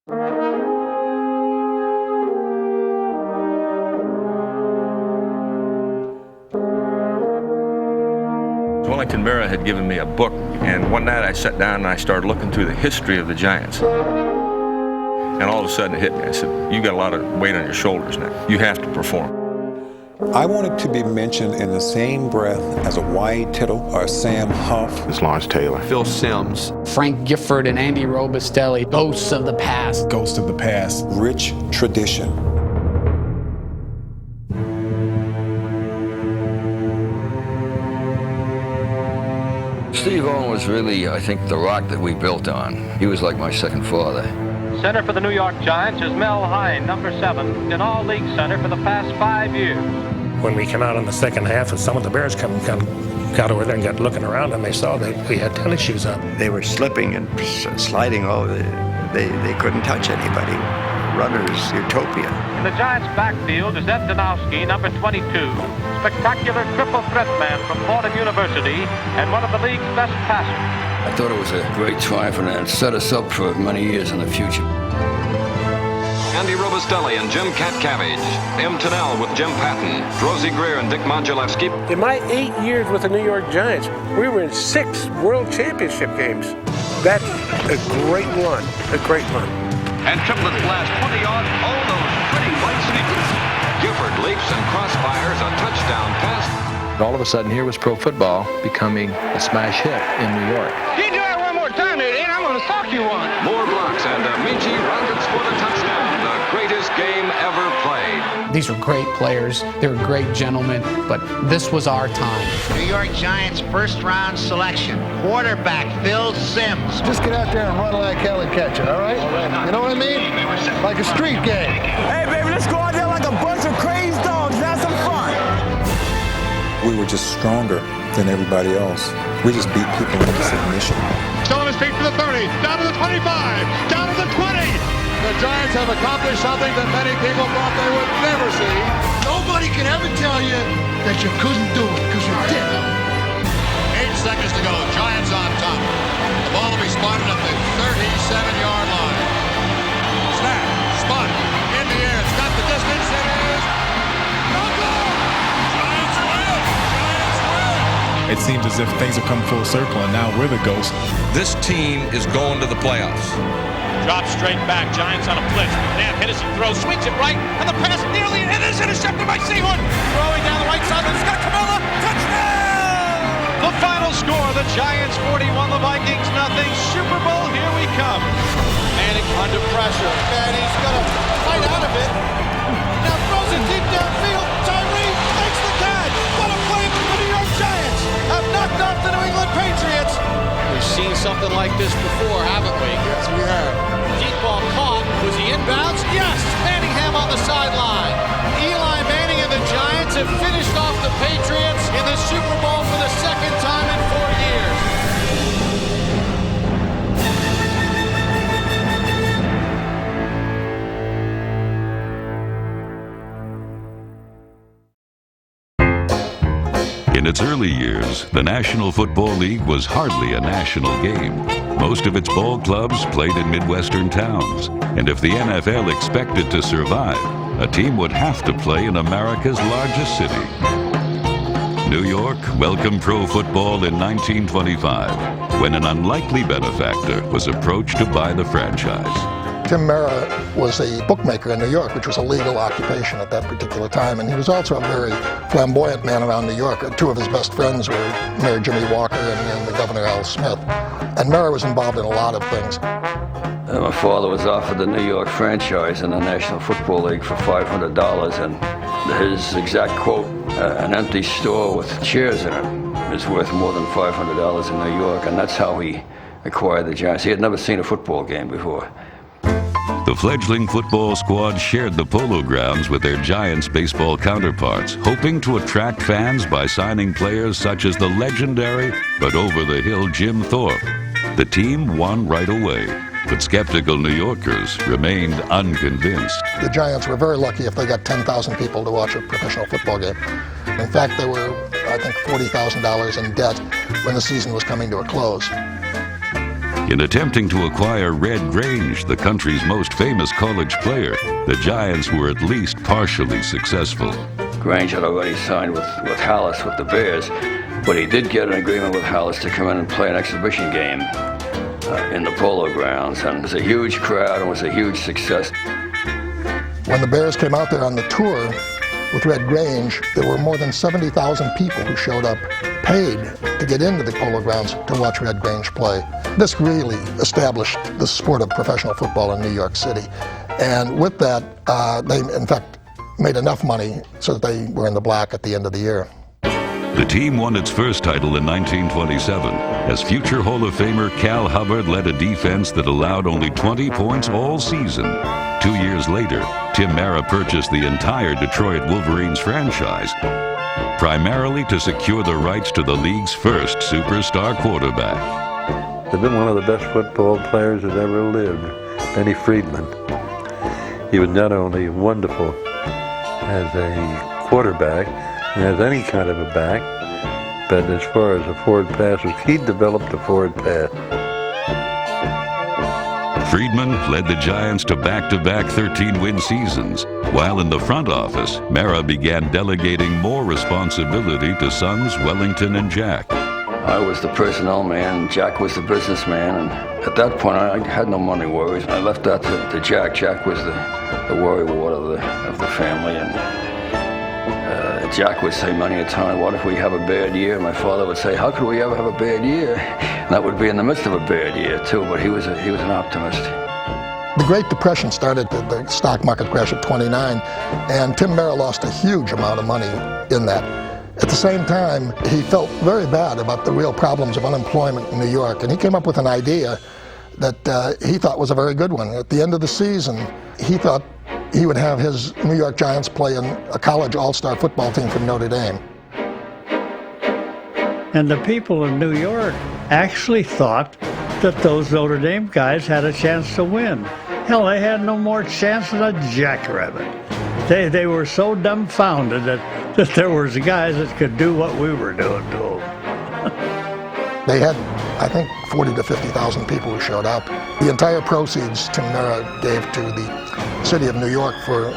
Wellington Mira had given me a book, and one night I sat down and I started looking through the history of the Giants. And all of a sudden it hit me. I said, you got a lot of weight on your shoulders now. You have to perform. I wanted to be mentioned in the same breath as a Wyatt Tittle or Sam Huff. It's Lawrence Taylor. Phil Simms. Frank Gifford and Andy Robustelli. Ghosts of the past. Ghosts of the past. Rich tradition. Steve Owen was really, I think, the rock that we built on. He was like my second father. Center for the New York Giants is Mel Hein, number 7, in all-league center for the past 5 years. When we came out in the second half, and some of the Bears got over there and got looking around, and they saw that we had tennis shoes on. They were slipping and sliding over. They couldn't touch anybody. Runner's utopia. In the Giants' backfield is Ed Danowski, number 22, spectacular triple threat man from Fordham University and one of the league's best passers. I thought it was a great triumph and it set us up for many years in the future. Andy Robustelli and Jim Katcavage, M. Tennell with Jim Patton, Rosie Greer and Dick Modulewski. In my 8 years with the New York Giants, we were in 6 World Championship games. That's a great run, a great run. And triplets blast 20 yards, all those pretty white sneakers. Gifford leaps and crossfires a touchdown pass. And all of a sudden, here was pro football becoming a smash hit in New York. You do that one more time, Eddie, and I'm going to sock you one. More blocks, and Amici rounded for the touchdown. The greatest game ever played. These were great players. They were great gentlemen, but this was our time. New York Giants first-round selection. Quarterback Phil Simms. Just get out there and run like hell and catch it, all right? You know what I mean? Like a street game. Hey, baby, let's go out there like a bunch of crazy dogs and have some fun. We were just stronger than everybody else. We just beat people into submission. Still on his feet for the 30, down to the 25, down to the 20. The Giants have accomplished something that many people thought they would never see. Nobody can ever tell you that you couldn't do it, because you did. 8 seconds to go, Giants on top. The ball will be spotted at the 37-yard line. Snap, spot, in the air, it's got the distance, it is. No goal! Giants win! Giants win! It seems as if things have come full circle, and now we're the ghost. This team is going to the playoffs. Drop straight back, Giants on a blitz. McNabb hits and throws, swings it right, and the pass nearly, it is intercepted by Sehorn. Throwing down the right side, it's got Camilla, touchdown! The final score, the Giants 41, the Vikings nothing. Super Bowl, here we come. Manning under pressure, and he's gonna fight out of it. Now throws it deep downfield, Tyree makes the catch. What a play from the New York Giants! Have knocked off the New England Patriots. We've seen something like this before, haven't we? Yes, we have. Deep ball caught. Was he inbounds? Yes! Manningham on the sideline. Eli Manning and the Giants have finished off the Patriots in the Super Bowl for the second time in 4 years. In its early years, the National Football League was hardly a national game. Most of its ball clubs played in Midwestern towns, and if the NFL expected to survive, a team would have to play in America's largest city. New York welcomed pro football in 1925, when an unlikely benefactor was approached to buy the franchise. Tim Mara was a bookmaker in New York, which was a legal occupation at that particular time, and he was also a very flamboyant man around New York. 2 of his best friends were Mayor Jimmy Walker and the Governor Al Smith. And Mara was involved in a lot of things. My father was offered the New York franchise in the National Football League for $500, and his exact quote, an empty store with chairs in it is worth more than $500 in New York, and that's how he acquired the Giants. He had never seen a football game before. The fledgling football squad shared the Polo Grounds with their Giants baseball counterparts, hoping to attract fans by signing players such as the legendary but over-the-hill Jim Thorpe. The team won right away, but skeptical New Yorkers remained unconvinced. The Giants were very lucky if they got 10,000 people to watch a professional football game. In fact, they were, I think, $40,000 in debt when the season was coming to a close. In attempting to acquire Red Grange, the country's most famous college player, the Giants were at least partially successful. Grange had already signed with Hallis with the Bears, but he did get an agreement with Hallis to come in and play an exhibition game in the Polo Grounds, and it was a huge crowd and was a huge success. When the Bears came out there on the tour with Red Grange, there were more than 70,000 people who showed up, paid to get into the Polo Grounds to watch Red Grange play. This really established the sport of professional football in New York City. And with that, they, in fact, made enough money so that they were in the black at the end of the year. The team won its first title in 1927 as future Hall of Famer Cal Hubbard led a defense that allowed only 20 points all season. 2 years later, Tim Mara purchased the entire Detroit Wolverines franchise, primarily to secure the rights to the league's first superstar quarterback. They've been one of the best football players that ever lived, Benny Friedman. He was not only wonderful as a quarterback, and as any kind of a back, but as far as the forward passes, he developed the forward pass. Friedman led the Giants to back-to-back 13-win seasons, while in the front office, Mara began delegating more responsibility to sons Wellington and Jack. I was the personnel man, Jack was the businessman, and at that point I had no money worries. I left that to Jack. Jack was the worrywart of the family, and Jack would say many a time, what if we have a bad year? My father would say, how could we ever have a bad year? And that would be in the midst of a bad year too, but he was an optimist. The Great Depression started with the stock market crash of '29, and Tim Mara lost a huge amount of money in that. At the same time, he felt very bad about the real problems of unemployment in New York, and he came up with an idea that he thought was a very good one. At the end of the season, he thought he would have his New York Giants play in a college all-star football team from Notre Dame. And the people of New York actually thought that those Notre Dame guys had a chance to win. Hell, they had no more chance than a jackrabbit. They were so dumbfounded that there was guys that could do what we were doing to them. They had, I think, 40 to 50,000 people who showed up. The entire proceeds Tim Mara gave to the city of New York for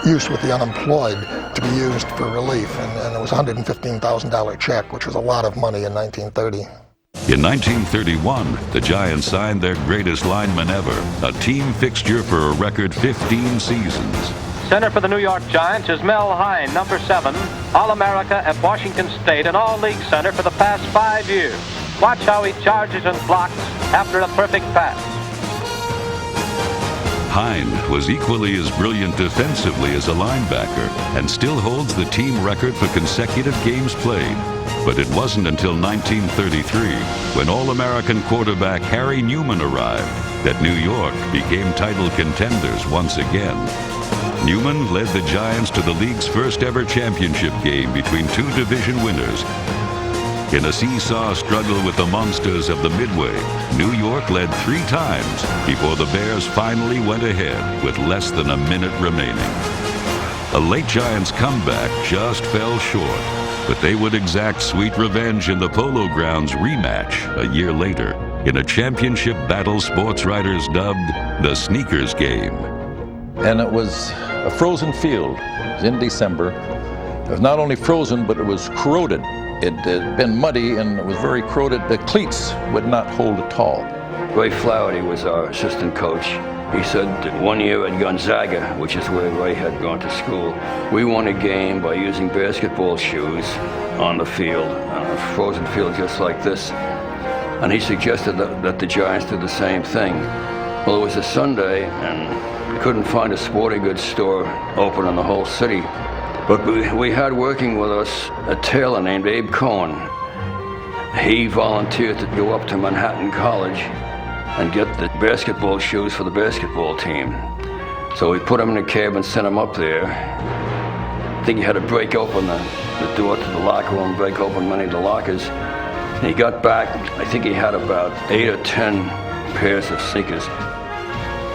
use with the unemployed to be used for relief, and it was a $115,000 check, which was a lot of money in 1930. In 1931, the Giants signed their greatest lineman ever, a team fixture for a record 15 seasons. Center for the New York Giants is Mel Hein, number 7, All-America at Washington State and All-League center for the past 5 years. Watch how he charges and blocks after a perfect pass. Hein was equally as brilliant defensively as a linebacker and still holds the team record for consecutive games played. But it wasn't until 1933, when All-American quarterback Harry Newman arrived, that New York became title contenders once again. Newman led the Giants to the league's first ever championship game between two division winners. In a seesaw struggle with the monsters of the Midway, New York led 3 times before the Bears finally went ahead with less than a minute remaining. A late Giants comeback just fell short, but they would exact sweet revenge in the Polo Grounds rematch a year later in a championship battle sports writers dubbed the Sneakers Game. And it was a frozen field. It was in December. It was not only frozen, but it was corroded. It had been muddy and it was very corroded. The cleats would not hold at all. Ray Flaherty was our assistant coach. He said that one year at Gonzaga, which is where Ray had gone to school, we won a game by using basketball shoes on the field, on a frozen field just like this. And he suggested that the Giants do the same thing. Well, it was a Sunday and couldn't find a sporting goods store open in the whole city. But we had working with us a tailor named Abe Cohen. He volunteered to go up to Manhattan College and get the basketball shoes for the basketball team. So we put him in a cab and sent him up there. I think he had to break open the door to the locker room, break open many of the lockers. And he got back, I think he had about 8 or 10 pairs of sneakers.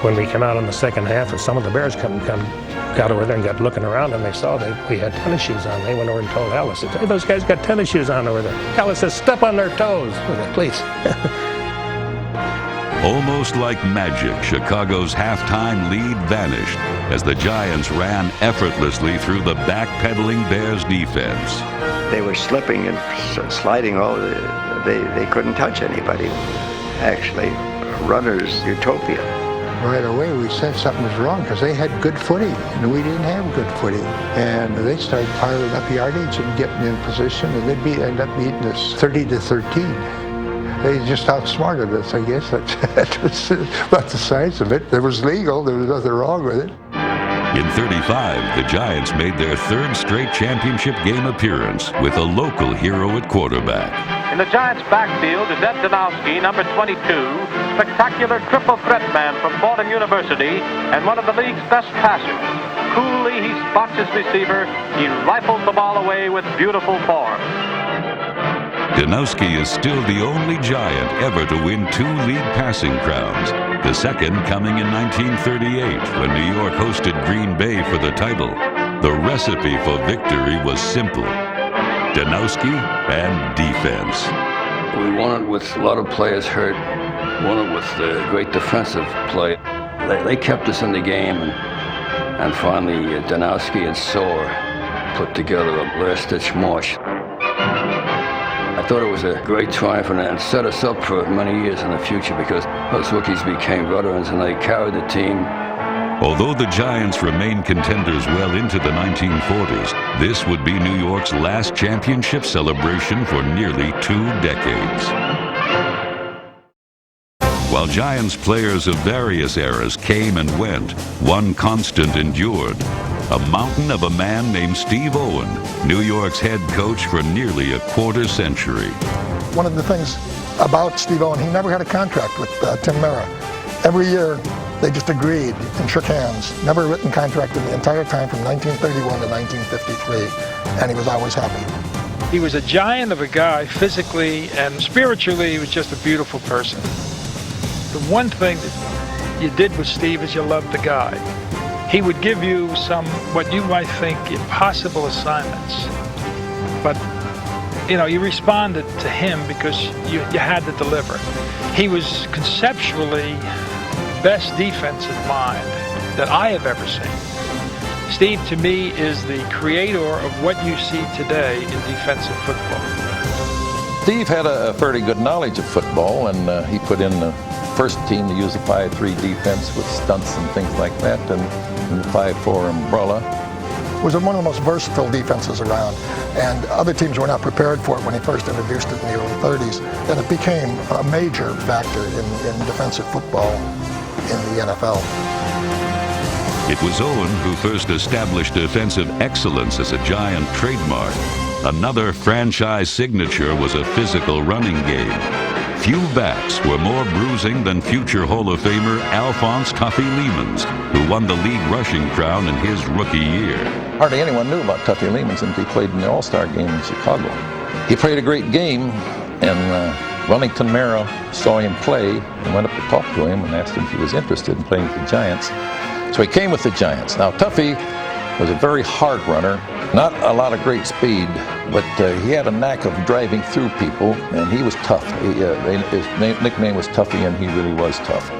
When we came out in the second half, some of the Bears got over there and got looking around, and they saw that we had tennis shoes on. They went over and told Alice, hey, those guys got tennis shoes on over there. Alice says, step on their toes. I said, please. Almost like magic, Chicago's halftime lead vanished as the Giants ran effortlessly through the backpedaling Bears defense. They were slipping and sliding all over. They couldn't touch anybody. Actually, runners' utopia. Right away, we said something was wrong because they had good footing, and we didn't have good footing. And they started piling up yardage and getting in position, and they'd end up beating us 30-13. They just outsmarted us, I guess. That was about the size of it. It was legal. There was nothing wrong with it. In '35, the Giants made their third straight championship game appearance with a local hero at quarterback. In the Giants' backfield is Ed Danowski, number 22, spectacular triple threat man from Fordham University and one of the league's best passers. Coolly, he spots his receiver. He rifles the ball away with beautiful form. Danowski is still the only Giant ever to win 2 league passing crowns, the second coming in 1938 when New York hosted Green Bay for the title. The recipe for victory was simple: Danowski and defense. We won it with a lot of players hurt, won it with great defensive play. They kept us in the game, and finally Danowski and Soar put together a last-ditch march. I thought it was a great triumph and set us up for many years in the future because those rookies became veterans and they carried the team. Although the Giants remained contenders well into the 1940s, this would be New York's last championship celebration for nearly 2 decades. While Giants players of various eras came and went, one constant endured: a mountain of a man named Steve Owen, New York's head coach for nearly a quarter century. One of the things about Steve Owen, he never had a contract with Tim Mara. Every year, they just agreed and shook hands. Never a written contract in the entire time from 1931 to 1953, and he was always happy. He was a giant of a guy, physically and spiritually. He was just a beautiful person. The one thing that you did with Steve is you loved the guy. He would give you some, what you might think, impossible assignments. But, you responded to him because you had to deliver. He was conceptually the best defensive mind that I have ever seen. Steve, to me, is the creator of what you see today in defensive football. Steve had a fairly good knowledge of football, and he put in the first team to use the 5-3 defense with stunts and things like that, and the 5-4 umbrella. It was one of the most versatile defenses around, and other teams were not prepared for it when he first introduced it in the early 30s, and it became a major factor in defensive football in the NFL. It was Owen who first established defensive excellence as a Giant trademark. Another franchise signature was a physical running game. Few backs were more bruising than future Hall of Famer Alphonse Tuffy Lehmans, who won the league rushing crown in his rookie year. Hardly anyone knew about Tuffy Lehmans until he played in the All-Star game in Chicago. He played a great game, and Wellington Mara saw him play and went up to talk to him and asked him if he was interested in playing with the Giants. So he came with the Giants. Now, Tuffy was a very hard runner, not a lot of great speed, but he had a knack of driving through people, and he was tough. His nickname was Tuffy, and he really was tough.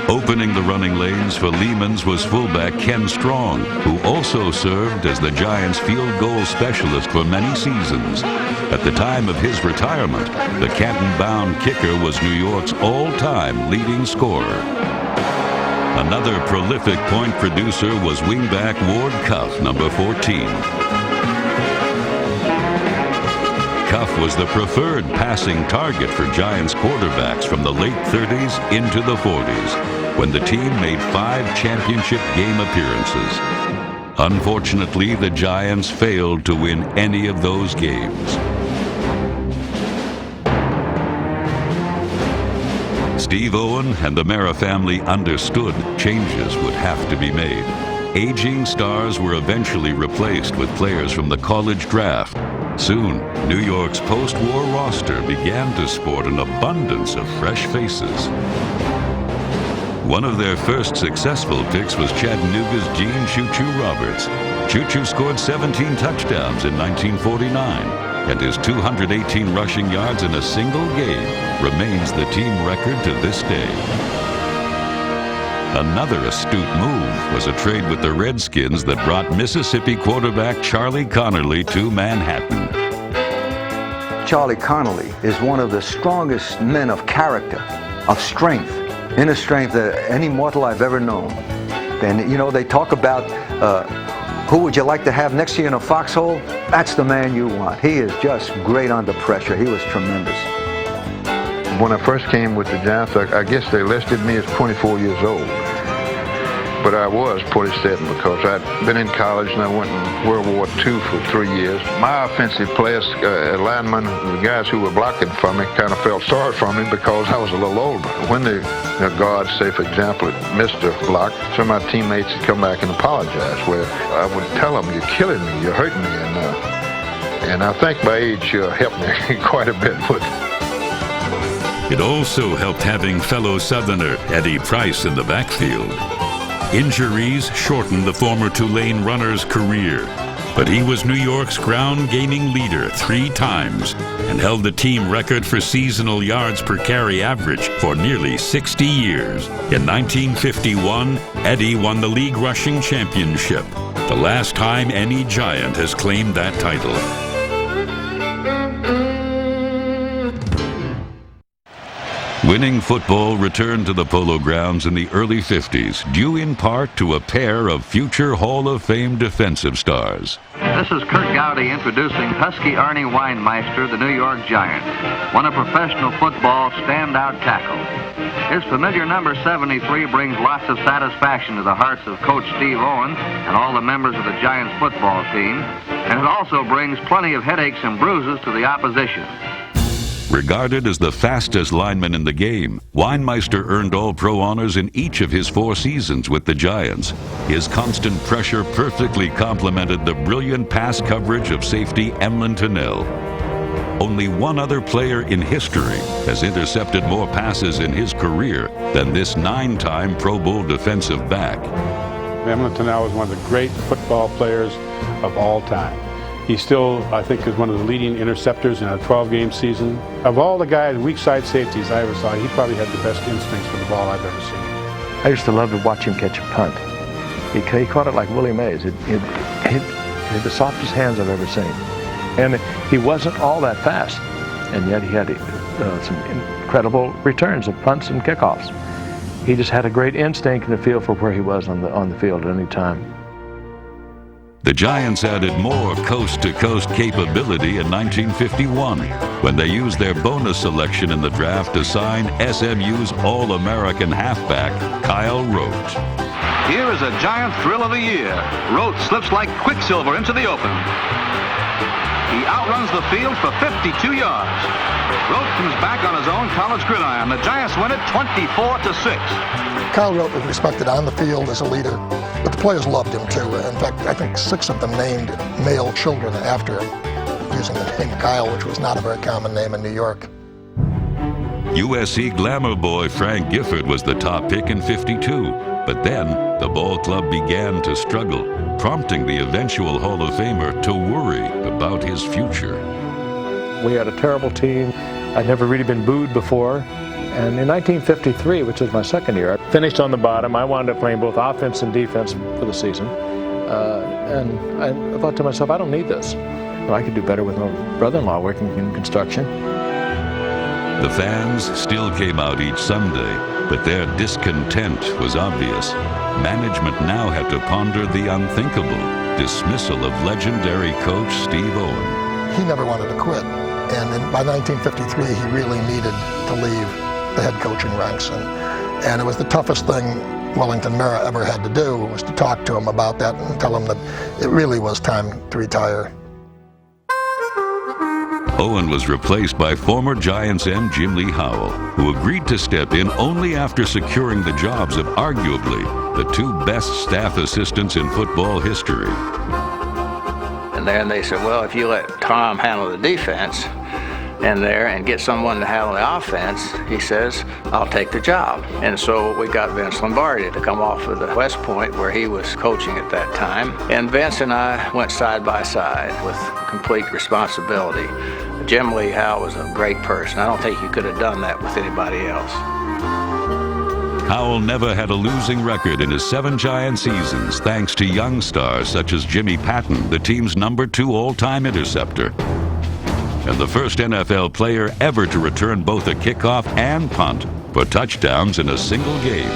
Opening the running lanes for Lehmans was fullback Ken Strong, who also served as the Giants' field goal specialist for many seasons. At the time of his retirement, the Canton-bound kicker was New York's all-time leading scorer. Another prolific point producer was wingback Ward Cuff, number 14. Cuff was the preferred passing target for Giants quarterbacks from the late 30s into the 40s, when the team made 5 championship game appearances. Unfortunately, the Giants failed to win any of those games. Steve Owen and the Mara family understood changes would have to be made. Aging stars were eventually replaced with players from the college draft. Soon, New York's post-war roster began to sport an abundance of fresh faces. One of their first successful picks was Chattanooga's Gene Choo Choo Roberts. Choo Choo scored 17 touchdowns in 1949, and his 218 rushing yards in a single game remains the team record to this day. Another astute move was a trade with the Redskins that brought Mississippi quarterback Charlie Connolly to Manhattan. Charlie Connolly is one of the strongest men of character, of strength, inner strength that any mortal I've ever known. And you know, they talk about who would you like to have next to you in a foxhole? That's the man you want. He is just great under pressure. He was tremendous. When I first came with the Giants, I guess they listed me as 24 years old. But I was 47 because I'd been in college and I went in World War II for 3 years. My offensive players, linemen, the guys who were blocking for me kind of felt sorry for me because I was a little older. When the guards, say for example, missed a block, some of my teammates would come back and apologize. Where I would tell them, "You're killing me, you're hurting me," and I think my age helped me quite a bit with it. It also helped having fellow Southerner Eddie Price in the backfield. Injuries shortened the former Tulane runner's career, but he was New York's ground-gaining leader 3 times and held the team record for seasonal yards per carry average for nearly 60 years. In 1951, Eddie won the league rushing championship, the last time any Giant has claimed that title. Winning football returned to the Polo Grounds in the early 50s, due in part to a pair of future Hall of Fame defensive stars. This is Kurt Gowdy introducing Husky Ernie Weinmeister, the New York Giant, one of professional football's standout tackles. His familiar number 73 brings lots of satisfaction to the hearts of Coach Steve Owen and all the members of the Giants football team, and it also brings plenty of headaches and bruises to the opposition. Regarded as the fastest lineman in the game, Weinmeister earned All-Pro honors in each of his 4 seasons with the Giants. His constant pressure perfectly complemented the brilliant pass coverage of safety Emlen Tunnell. Only one other player in history has intercepted more passes in his career than this 9-time Pro Bowl defensive back. Emlen Tunnell was one of the great football players of all time. He still, I think, is one of the leading interceptors in a 12-game season. Of all the guys, weak side safeties I ever saw, he probably had the best instincts for the ball I've ever seen. I used to love to watch him catch a punt. He caught it like Willie Mays. He had the softest hands I've ever seen. And he wasn't all that fast, and yet he had some incredible returns of punts and kickoffs. He just had a great instinct and a feel for where he was on the field at any time. The Giants added more coast-to-coast capability in 1951 when they used their bonus selection in the draft to sign SMU's All-American halfback, Kyle Rote. Here is a Giant thrill of the year. Rote slips like quicksilver into the open. He outruns the field for 52 yards. Rote comes back on his own college gridiron. The Giants win it 24-6. Kyle Rote was respected on the field as a leader, but the players loved him too. In fact, I think 6 of them named male children after him, using the name Kyle, which was not a very common name in New York. USC glamour boy Frank Gifford was the top pick in '52, but then the ball club began to struggle, prompting the eventual Hall of Famer to worry about his future. We had a terrible team. I'd never really been booed before. And in 1953, which was my second year, I finished on the bottom. I wound up playing both offense and defense for the season. And I thought to myself, I don't need this. I could do better with my brother-in-law working in construction. The fans still came out each Sunday, but their discontent was obvious. Management now had to ponder the unthinkable dismissal of legendary coach Steve Owen. He never wanted to quit. And by 1953, he really needed to leave the head coaching ranks. And it was the toughest thing Wellington Mara ever had to do, was to talk to him about that and tell him that it really was time to retire. Owen was replaced by former Giants end Jim Lee Howell, who agreed to step in only after securing the jobs of arguably the 2 best staff assistants in football history. And then they said, well, if you let Tom handle the defense in there and get someone to handle the offense, he says, I'll take the job. And so we got Vince Lombardi to come off of the West Point where he was coaching at that time. And Vince and I went side by side with complete responsibility. Jim Lee Howe was a great person. I don't think you could have done that with anybody else. Howell never had a losing record in his 7 Giant seasons thanks to young stars such as Jimmy Patton, the team's #2 all-time interceptor, and the first NFL player ever to return both a kickoff and punt for touchdowns in a single game.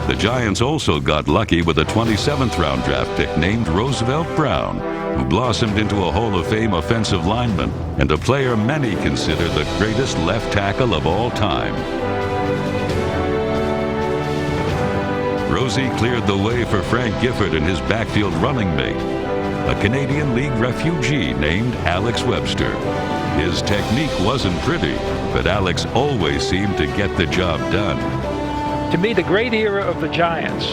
The Giants also got lucky with a 27th round draft pick named Roosevelt Brown, who blossomed into a Hall of Fame offensive lineman and a player many consider the greatest left tackle of all time. Rosie cleared the way for Frank Gifford and his backfield running mate, a Canadian League refugee named Alex Webster. His technique wasn't pretty, but Alex always seemed to get the job done. To me, the great era of the Giants,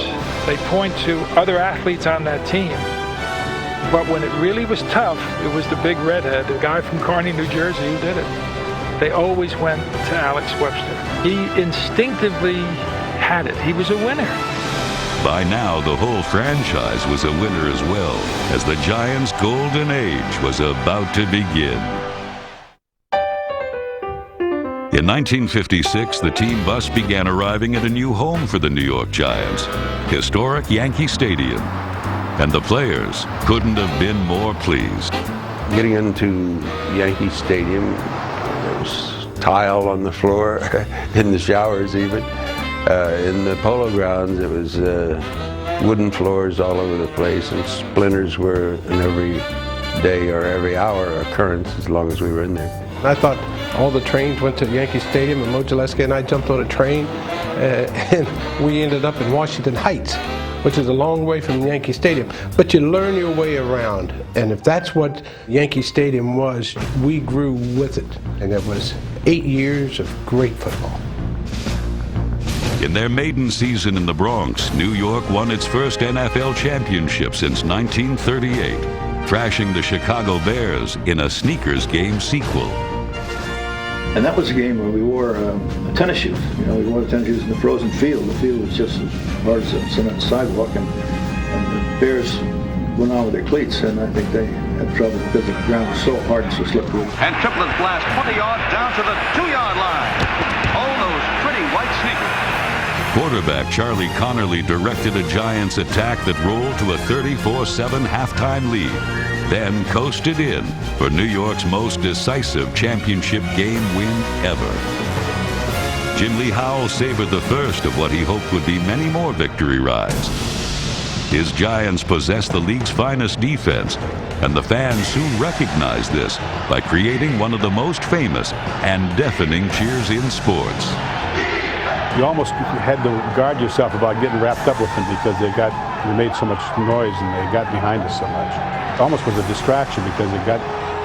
they point to other athletes on that team. But when it really was tough, it was the big redhead, the guy from Kearney, New Jersey, who did it. They always went to Alex Webster. He instinctively had it. He was a winner. By now, the whole franchise was a winner as well, as the Giants' golden age was about to begin. In 1956, the team bus began arriving at a new home for the New York Giants, historic Yankee Stadium. And the players couldn't have been more pleased. Getting into Yankee Stadium, there was tile on the floor, in the showers even. In the Polo Grounds, it was wooden floors all over the place, and splinters were an every day or every hour occurrence as long as we were in there. I thought all the trains went to Yankee Stadium, and Mo Gillespie and I jumped on a train, and we ended up in Washington Heights, which is a long way from Yankee Stadium. But you learn your way around, and if that's what Yankee Stadium was, we grew with it. And it was 8 years of great football. In their maiden season in the Bronx, New York won its first NFL championship since 1938, thrashing the Chicago Bears in a sneakers game sequel. And that was a game where we wore tennis shoes. You know, we wore the tennis shoes in the frozen field. The field was just as hard as a cement sidewalk, and the Bears went on with their cleats, and I think they had trouble because the ground was so hard and so slippery. And triplets blast 20 yards down to the 2-yard line. Oh, those pretty white sneakers. Quarterback Charlie Connerly directed a Giants attack that rolled to a 34-7 halftime lead, then coasted in for New York's most decisive championship game win ever. Jim Lee Howell savored the first of what he hoped would be many more victory rides. His Giants possessed the league's finest defense, and the fans soon recognized this by creating one of the most famous and deafening cheers in sports. You almost had to guard yourself about getting wrapped up with them because they made so much noise and they got behind us so much. It almost was a distraction because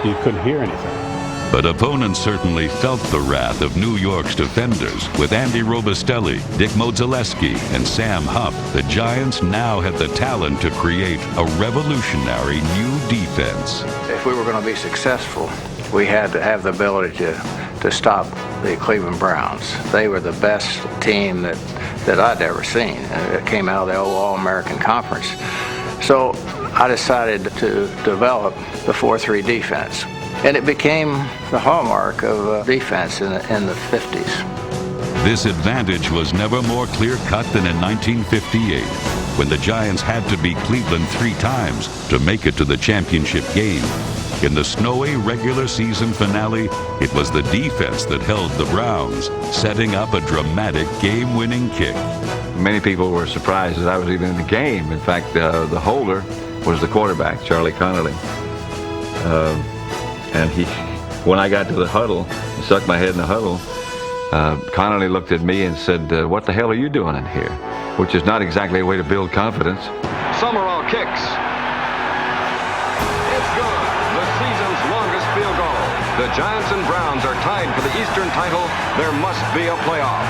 you couldn't hear anything. But opponents certainly felt the wrath of New York's defenders. With Andy Robustelli, Dick Modzelewski, and Sam Huff, the Giants now had the talent to create a revolutionary new defense. If we were going to be successful, we had to have the ability to stop the Cleveland Browns. They were the best team that I'd ever seen. It came out of the old All-American Conference. So I decided to develop the 4-3 defense. And it became the hallmark of defense in the 50s. This advantage was never more clear-cut than in 1958, when the Giants had to beat Cleveland 3 times to make it to the championship game. In the snowy regular season finale, it was the defense that held the Browns, setting up a dramatic game-winning kick. Many people were surprised that I was even in the game. In fact, the holder was the quarterback, Charlie Connerly. And when I got to the huddle, and stuck my head in the huddle, Connerly looked at me and said, "What the hell are you doing in here?" Which is not exactly a way to build confidence. Summerall kicks. It's good. The season's longest field goal. The Giants and Browns are tied for the Eastern title. There must be a playoff.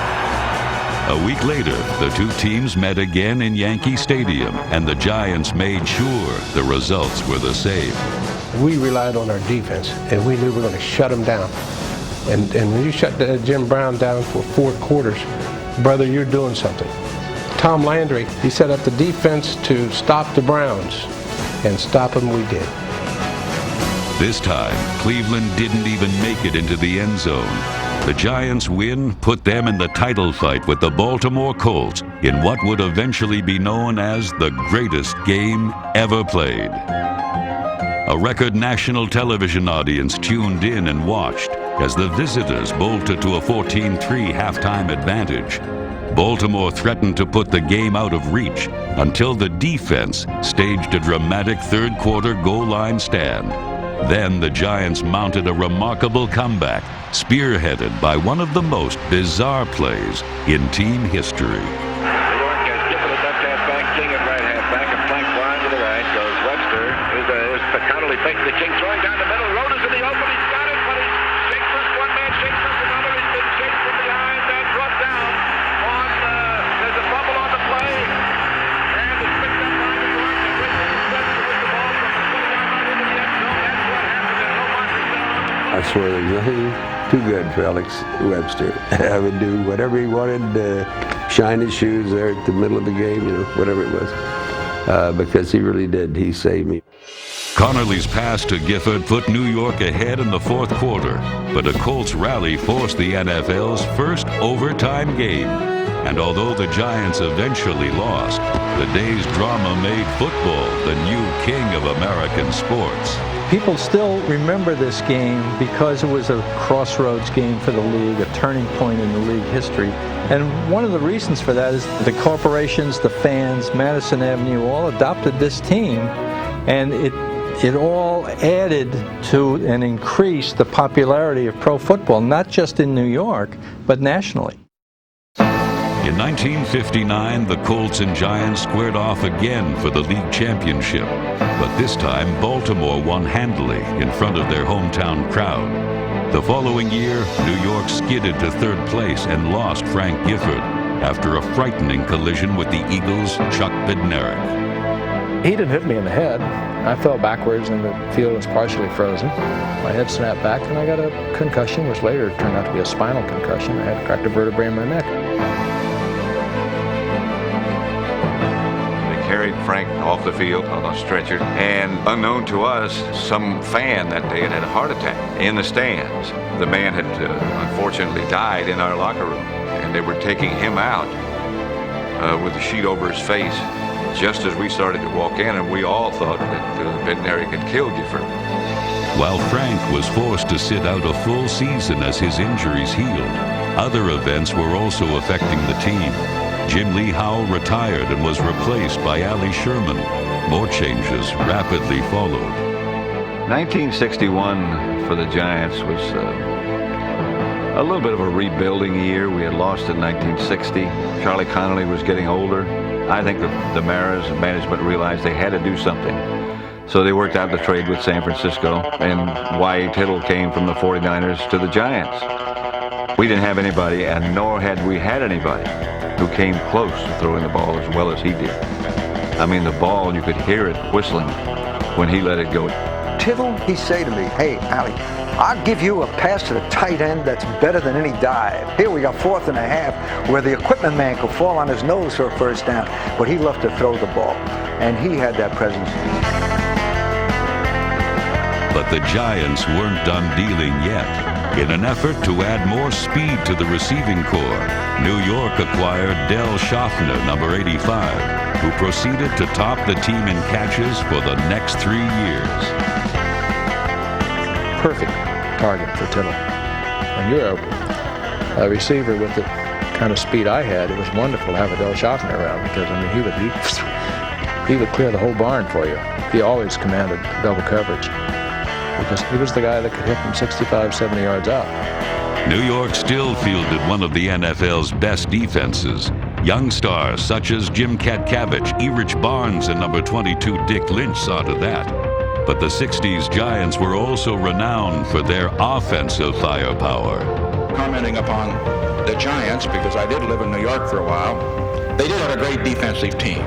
A week later, the two teams met again in Yankee Stadium, and the Giants made sure the results were the same. We relied on our defense, and we knew we were going to shut them down. And when you shut Jim Brown down for 4 quarters, brother, you're doing something. Tom Landry, he set up the defense to stop the Browns. and stop them we did. This time, Cleveland didn't even make it into the end zone. The Giants' win put them in the title fight with the Baltimore Colts in what would eventually be known as the greatest game ever played. A record national television audience tuned in and watched as the visitors bolted to a 14-3 halftime advantage. Baltimore threatened to put the game out of reach until the defense staged a dramatic third-quarter goal line stand. Then the Giants mounted a remarkable comeback, spearheaded by one of the most bizarre plays in team history. New York has Gifford at left halfback, King at right halfback, and flank wide to the right goes Webster. Here's Connolly fakes the King, throwing down the middle. Road is in the open. He's got it, but he shakes first one man, shakes up another. He's been chased from behind and brought down. There's a fumble on the play, and it's picked up by New York. And Webster with the ball from the 20-yard line into the end zone. That's what happened. There's no marker down. I swear there's nothing too good for Alex Webster. I would do whatever he wanted, shine his shoes there at the middle of the game, whatever it was, because he really did. He saved me. Connolly's pass to Gifford put New York ahead in the fourth quarter, but a Colts rally forced the NFL's first overtime game. And although the Giants eventually lost, the day's drama made football the new king of American sports. People still remember this game because it was a crossroads game for the league, a turning point in the league history. And one of the reasons for that is the corporations, the fans, Madison Avenue all adopted this team, and it all added to and increased the popularity of pro football, not just in New York, but nationally. In 1959, the Colts and Giants squared off again for the league championship. But this time, Baltimore won handily in front of their hometown crowd. The following year, New York skidded to third place and lost Frank Gifford after a frightening collision with the Eagles' Chuck Bednarik. He didn't hit me in the head. I fell backwards and the field was partially frozen. My head snapped back and I got a concussion, which later turned out to be a spinal concussion. I had cracked a vertebrae in my neck. Carried Frank off the field on a stretcher, and unknown to us, some fan that day had a heart attack in the stands. The man had unfortunately died in our locker room, and they were taking him out with a sheet over his face just as we started to walk in, and we all thought that Bednarik had killed Gifford. While Frank was forced to sit out a full season as his injuries healed, other events were also affecting the team. Jim Lee Howell retired and was replaced by Ali Sherman. More changes rapidly followed. 1961 for the Giants was a little bit of a rebuilding year. We had lost in 1960. Charlie Connolly was getting older. I think the Maras and management realized they had to do something. So they worked out the trade with San Francisco, and Y.A. Tittle came from the 49ers to the Giants. We didn't have anybody, and nor had we had anybody who came close to throwing the ball as well as he did. I mean, the ball, you could hear it whistling when he let it go. Tittle, he say to me, "Hey, Allie, I'll give you a pass to the tight end that's better than any dive. Here we got 4th and a half where the equipment man could fall on his nose for a first down, but he loved to throw the ball." And he had that presence. But the Giants weren't done dealing yet. In an effort to add more speed to the receiving corps, New York acquired Del Schaffner, number 85, who proceeded to top the team in catches for the next 3 years. Perfect target for Tittle. When you're a receiver with the kind of speed I had, it was wonderful to have a Del Schaffner around because, I mean, he would clear the whole barn for you. He always commanded double coverage because he was the guy that could hit from 65, 70 yards out. New York still fielded one of the NFL's best defenses. Young stars such as Jim Katcavage, Erich Barnes, and number 22 Dick Lynch saw to that. But the 60s Giants were also renowned for their offensive firepower. Commenting upon the Giants, because I did live in New York for a while, they did have a great defensive team.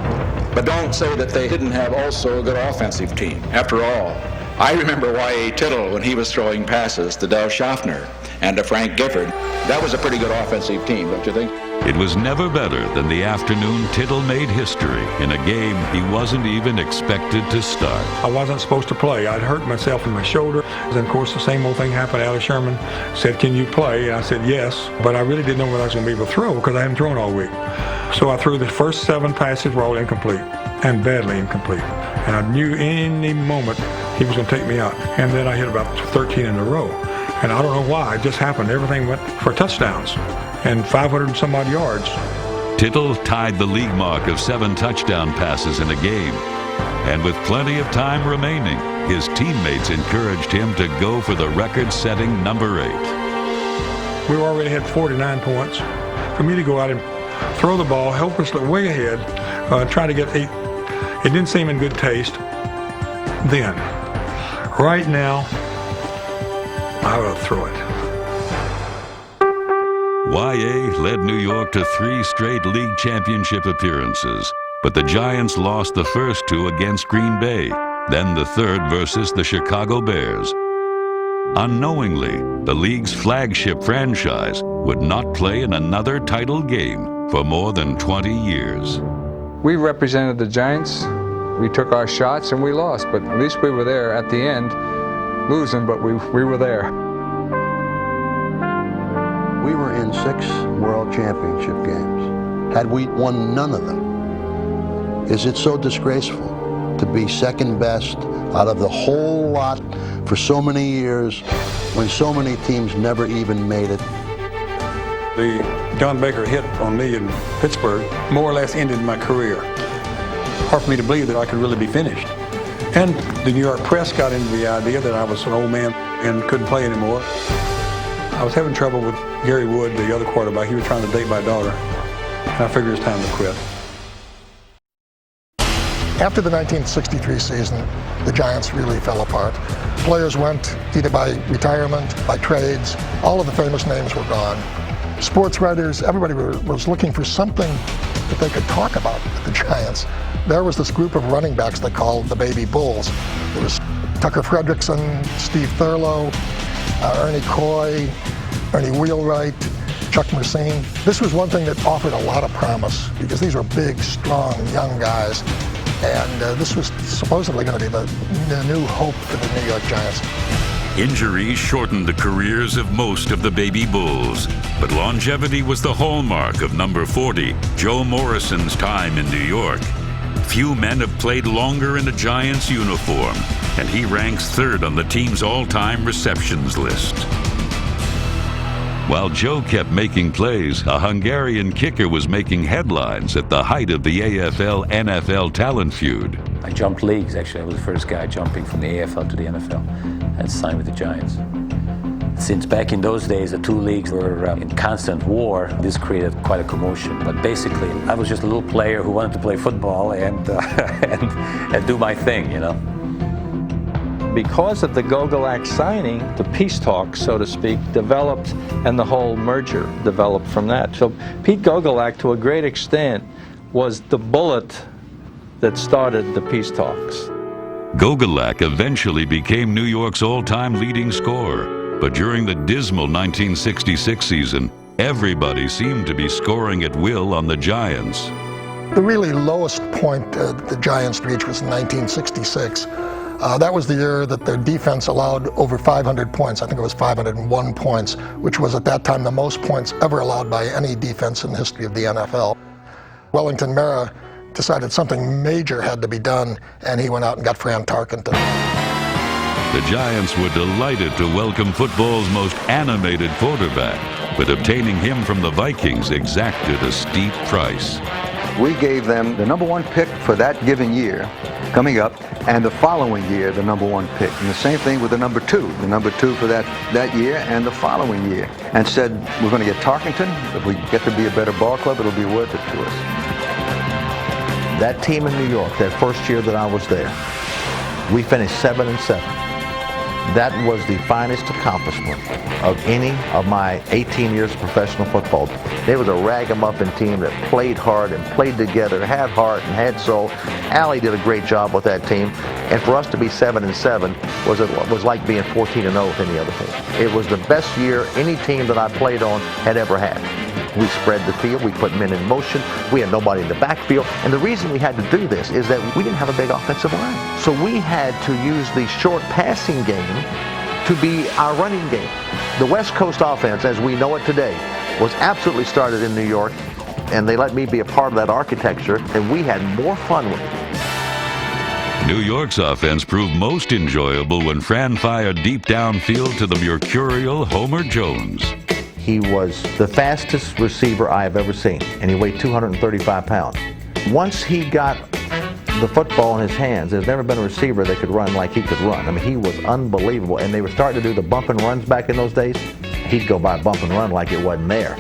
But don't say that they didn't have also a good offensive team. After all, I remember Y.A. Tittle when he was throwing passes to Del Schaffner, and to Frank Gifford. That was a pretty good offensive team, don't you think? It was never better than the afternoon Tittle made history in a game he wasn't even expected to start. I wasn't supposed to play. I'd hurt myself in my shoulder. And of course, the same old thing happened. Alex Sherman said, "Can you play?" And I said, "Yes." But I really didn't know whether I was going to be able to throw because I hadn't thrown all week. So I threw the first 7 passes were all incomplete and badly incomplete. And I knew any moment he was going to take me out. And then I hit about 13 in a row. And I don't know why. It just happened. Everything went for touchdowns and 500 and some odd yards. Tittle tied the league mark of 7 touchdown passes in a game. And with plenty of time remaining, his teammates encouraged him to go for the record-setting number 8. We already had 49 points. For me to go out and throw the ball helplessly way ahead, try to get 8, it didn't seem in good taste then. Right now, I will throw it. Y.A. led New York to 3 straight league championship appearances, but the Giants lost the first 2 against Green Bay, then the third versus the Chicago Bears. Unknowingly, the league's flagship franchise would not play in another title game for more than 20 years. We represented the Giants. We took our shots and we lost, but at least we were there at the end, losing, but we were there. We were in 6 World Championship games. Had we won none of them, is it so disgraceful to be second best out of the whole lot for so many years when so many teams never even made it? The John Baker hit on me in Pittsburgh more or less ended my career. Hard for me to believe that I could really be finished. And the New York press got into the idea that I was an old man and couldn't play anymore. I was having trouble with Gary Wood, the other quarterback. He was trying to date my daughter, and I figured it's time to quit. After the 1963 season, the Giants really fell apart. Players went either by retirement, by trades. All of the famous names were gone. Sports writers, everybody was looking for something that they could talk about with the Giants. There was this group of running backs they called the Baby Bulls. There was Tucker Fredrickson, Steve Thurlow, Ernie Coy, Ernie Wheelwright, Chuck Mersine. This was one thing that offered a lot of promise because these were big, strong, young guys. And this was supposedly going to be the new hope for the New York Giants. Injuries shortened the careers of most of the Baby Bulls, but longevity was the hallmark of number 40, Joe Morrison's time in New York. Few men have played longer in a Giants uniform, and he ranks 3rd on the team's all-time receptions list. While Joe kept making plays, a Hungarian kicker was making headlines at the height of the AFL-NFL talent feud. I jumped leagues, actually. I was the first guy jumping from the AFL to the NFL. I signed with the Giants. Since back in those days, the 2 leagues were in constant war, this created quite a commotion. But basically, I was just a little player who wanted to play football and do my thing, you know. Because of the Gogolak signing, the peace talks, so to speak, developed, and the whole merger developed from that. So Pete Gogolak, to a great extent, was the bullet that started the peace talks. Gogolak eventually became New York's all-time leading scorer, but during the dismal 1966 season, everybody seemed to be scoring at will on the Giants. The really lowest point the Giants reached was in 1966. That was the year that their defense allowed over 500 points. I think it was 501 points, which was at that time the most points ever allowed by any defense in the history of the NFL. Wellington Mara decided something major had to be done, and he went out and got Fran Tarkenton. The Giants were delighted to welcome football's most animated quarterback, but obtaining him from the Vikings exacted a steep price. We gave them the number 1 pick for that given year coming up, and the following year the number 1 pick. And the same thing with the number 2 for that year and the following year. And said, we're going to get Tarkenton. If we get to be a better ball club, it'll be worth it to us. That team in New York, that first year that I was there, we finished 7-7. That was the finest accomplishment of any of my 18 years of professional football. They was a ragamuffin team that played hard and played together, had heart and had soul. Allie did a great job with that team, and for us to be 7-7 was like being 14-0 with any other team. It was the best year any team that I played on had ever had. We spread the field, we put men in motion, we had nobody in the backfield, and the reason we had to do this is that we didn't have a big offensive line. So we had to use the short passing game to be our running game. The West Coast offense, as we know it today, was absolutely started in New York, and they let me be a part of that architecture, and we had more fun with it. New York's offense proved most enjoyable when Fran fired deep downfield to the mercurial Homer Jones. He was the fastest receiver I have ever seen, and he weighed 235 pounds. Once he got the football in his hands, there's never been a receiver that could run like he could run. I mean, he was unbelievable, and they were starting to do the bump and runs back in those days. He'd go by bump and run like it wasn't there.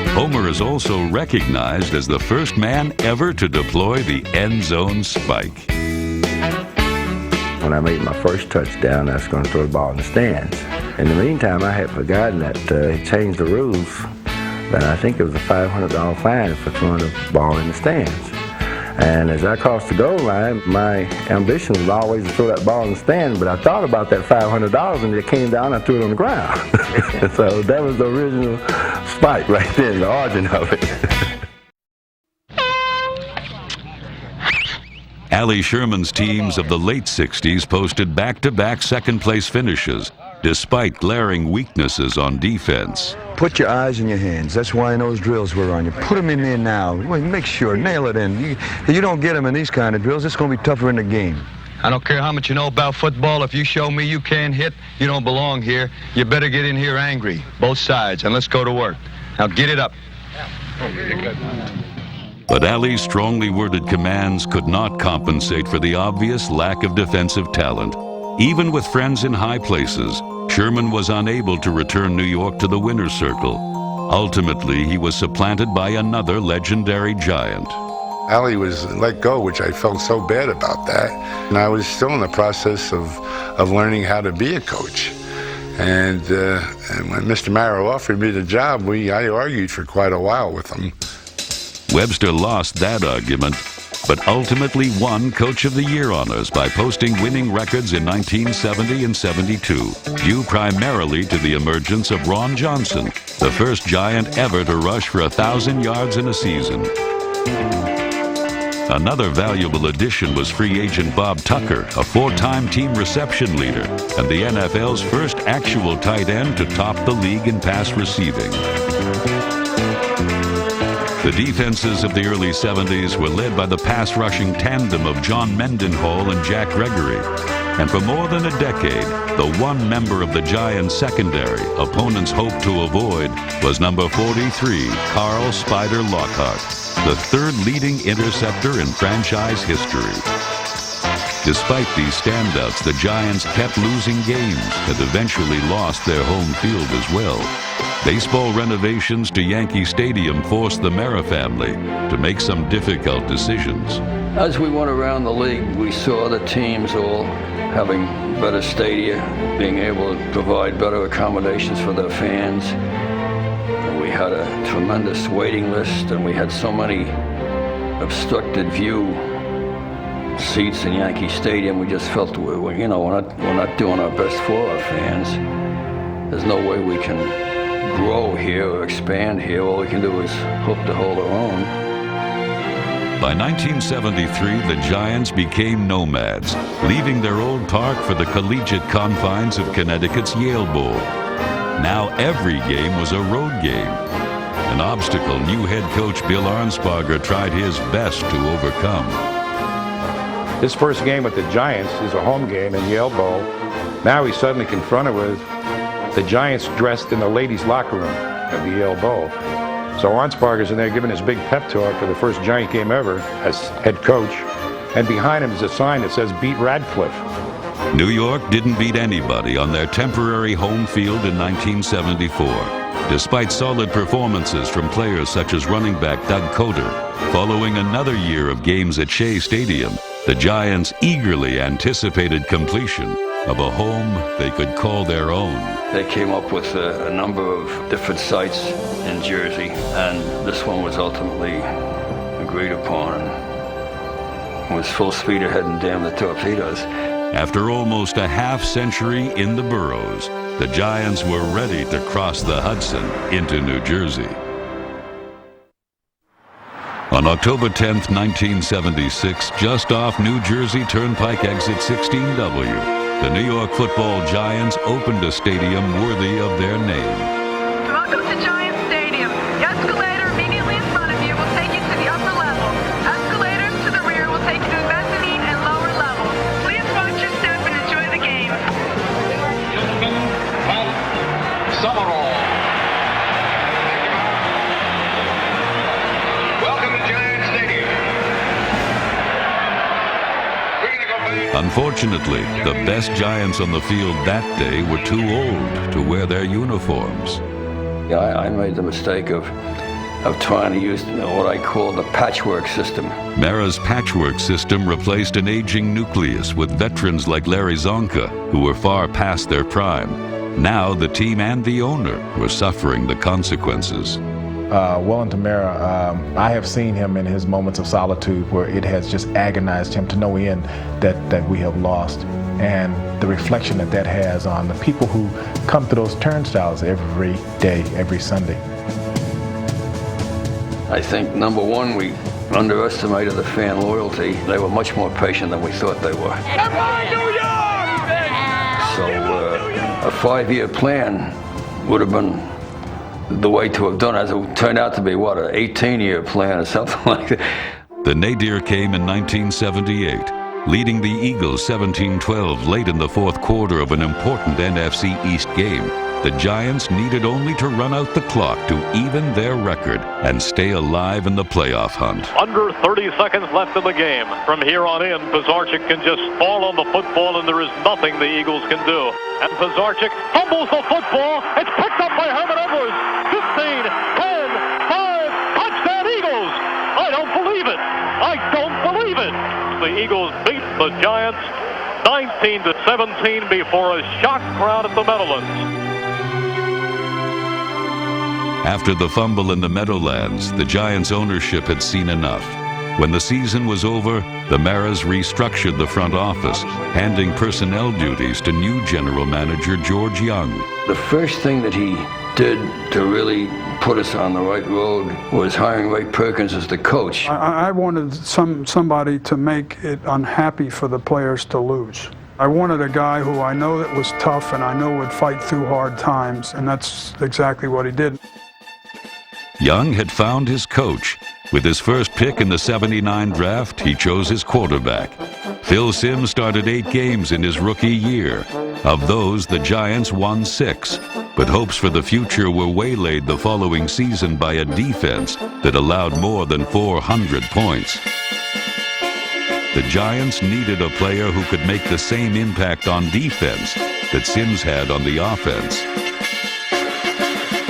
Homer is also recognized as the first man ever to deploy the end zone spike. When I made my first touchdown, I was going to throw the ball in the stands. In the meantime, I had forgotten that he changed the rules, but I think it was a $500 fine for throwing the ball in the stands. And as I crossed the goal line, my ambition was always to throw that ball in the stand, but I thought about that $500 and it came down and I threw it on the ground. So that was the original spike right there, the origin of it. Allie Sherman's teams of the late 60s posted back-to-back second-place finishes, despite glaring weaknesses on defense. Put your eyes in your hands. That's why those drills were on you. Put them in there now. Make sure, nail it in. If you don't get them in these kind of drills, it's going to be tougher in the game. I don't care how much you know about football. If you show me you can't hit, you don't belong here. You better get in here angry, both sides, and let's go to work. Now get it up. But Allie's strongly worded commands could not compensate for the obvious lack of defensive talent. Even with friends in high places, Sherman was unable to return New York to the winner's circle. Ultimately, he was supplanted by another legendary Giant. Allie was let go, which I felt so bad about that. And I was still in the process of learning how to be a coach. And when Mr. Marrow offered me the job, I argued for quite a while with him. Webster lost that argument, but ultimately won Coach of the Year honors by posting winning records in 1970 and 72, due primarily to the emergence of Ron Johnson, the first Giant ever to rush for 1,000 yards in a season. Another valuable addition was free agent Bob Tucker, a four-time team reception leader, and the NFL's first actual tight end to top the league in pass receiving. The defenses of the early 70s were led by the pass-rushing tandem of John Mendenhall and Jack Gregory. And for more than a decade, the one member of the Giants' secondary opponents hoped to avoid was number 43, Carl Spider Lockhart, the third leading interceptor in franchise history. Despite these standouts, the Giants kept losing games and eventually lost their home field as well. Baseball renovations to Yankee Stadium forced the Mara family to make some difficult decisions. As we went around the league, we saw the teams all having better stadia, being able to provide better accommodations for their fans. We had a tremendous waiting list, and we had so many obstructed view seats in Yankee Stadium. We just felt we're not doing our best for our fans. There's no way we can grow here or expand here. All we can do is hope to hold our own. By 1973, the Giants became nomads, leaving their old park for the collegiate confines of Connecticut's Yale Bowl. Now every game was a road game, an obstacle new head coach Bill Arnsparger tried his best to overcome. His first game with the Giants is a home game in Yale Bowl. Now he's suddenly confronted with the Giants dressed in the ladies' locker room at the Yale Bowl. So Arnsparger's in there giving his big pep talk for the first Giant game ever as head coach. And behind him is a sign that says, "Beat Radcliffe." New York didn't beat anybody on their temporary home field in 1974, despite solid performances from players such as running back Doug Coder. Following another year of games at Shea Stadium, the Giants eagerly anticipated completion of a home they could call their own. They came up with a number of different sites in Jersey, and this one was ultimately agreed upon. It was full speed ahead and damn the torpedoes. After almost a half-century in the boroughs, the Giants were ready to cross the Hudson into New Jersey. On October 10th, 1976, just off New Jersey Turnpike exit 16W, the New York Football Giants opened a stadium worthy of their name. Welcome to Giant Stadium. The escalator immediately in front of you will take you to the upper level. Escalators to the rear will take you to the mezzanine and lower levels. Please watch your step and enjoy the game. Summerall. Welcome to Giant Stadium. Unfortunately, the best Giants on the field that day were too old to wear their uniforms. Yeah, I made the mistake of trying to use what I call the patchwork system. Mara's patchwork system replaced an aging nucleus with veterans like Larry Zonka, who were far past their prime. Now the team and the owner were suffering the consequences. Wellington Mara, I have seen him in his moments of solitude where it has just agonized him to no end that we have lost. And the reflection that has on the people who come through those turnstiles every day, every Sunday. I think, number one, we underestimated the fan loyalty. They were much more patient than we thought they were. So a 5-year plan would have been the way to have done it. It turned out to be, what, an 18-year plan or something like that. The nadir came in 1978, leading the Eagles 17-12 late in the fourth quarter of an important NFC East game. The Giants needed only to run out the clock to even their record and stay alive in the playoff hunt. Under 30 seconds left in the game. From here on in, Pizarczyk can just fall on the football and there is nothing the Eagles can do. And Pizarczyk fumbles the football. It's picked up by Herman Edwards. 15, 10, 5, touchdown Eagles! I don't believe it. I don't believe it. The Eagles beat the Giants 19-17 before a shocked crowd at the Meadowlands. After the fumble in the Meadowlands, the Giants' ownership had seen enough. When the season was over, the Maras restructured the front office, handing personnel duties to new general manager George Young. The first thing that he did to really put us on the right road was hiring Ray Perkins as the coach. I wanted somebody to make it unhappy for the players to lose. I wanted a guy who I know that was tough and I know would fight through hard times, and that's exactly what he did. Young had found his coach. With his first pick in the '79 draft, he chose his quarterback. Phil Simms started 8 games in his rookie year. Of those, the Giants won 6, but hopes for the future were waylaid the following season by a defense that allowed more than 400 points. The Giants needed a player who could make the same impact on defense that Simms had on the offense.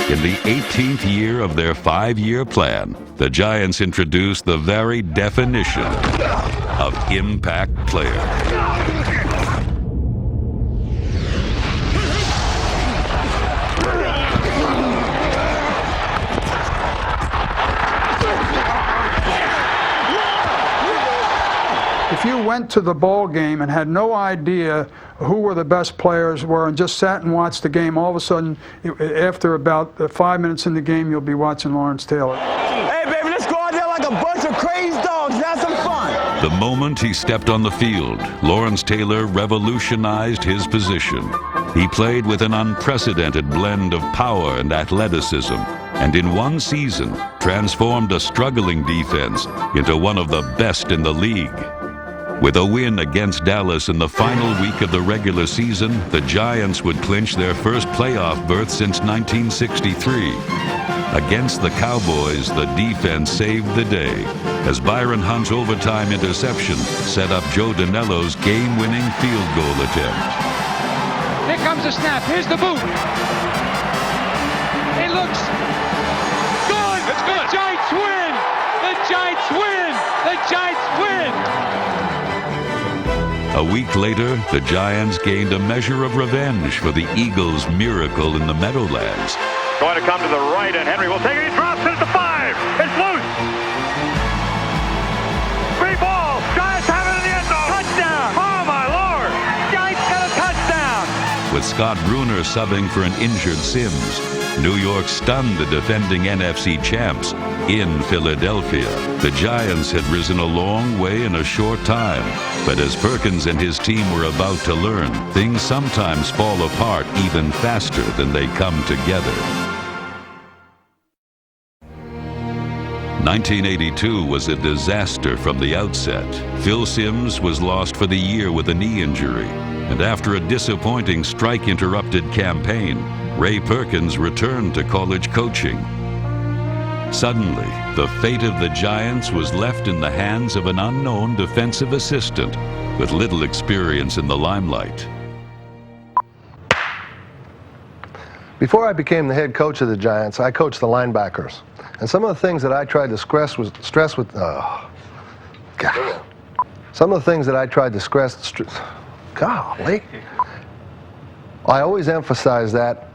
In the 18th year of their 5-year plan, the Giants introduced the very definition of impact player. If you went to the ball game and had no idea who were the best players were and just sat and watched the game, all of a sudden, after about 5 minutes in the game, you'll be watching Lawrence Taylor. Hey, baby, let's go out there like a bunch of crazy dogs and have some fun. The moment he stepped on the field, Lawrence Taylor revolutionized his position. He played with an unprecedented blend of power and athleticism, and in one season, transformed a struggling defense into one of the best in the league. With a win against Dallas in the final week of the regular season, the Giants would clinch their first playoff berth since 1963. Against the Cowboys, the defense saved the day, as Byron Hunt's overtime interception set up Joe Danello's game-winning field goal attempt. Here comes the snap. Here's the boot. It looks good. It's good. The Giants win. The Giants win. The Giants win. A week later, the Giants gained a measure of revenge for the Eagles' miracle in the Meadowlands. Going to come to the right, and Henry will take it. He drops it at the 5. It's loose. 3 balls. Giants have it in the end zone. Touchdown. Oh, my Lord. Giants got a touchdown. With Scott Bruner subbing for an injured Sims, New York stunned the defending NFC champs in Philadelphia. The Giants had risen a long way in a short time, but as Perkins and his team were about to learn, things sometimes fall apart even faster than they come together. 1982 was a disaster from the outset. Phil Simms was lost for the year with a knee injury, and after a disappointing strike-interrupted campaign, Ray Perkins returned to college coaching. Suddenly, the fate of the Giants was left in the hands of an unknown defensive assistant with little experience in the limelight. Before I became the head coach of the Giants, I coached the linebackers. And some of the things that I tried to stress with golly. I always emphasize that.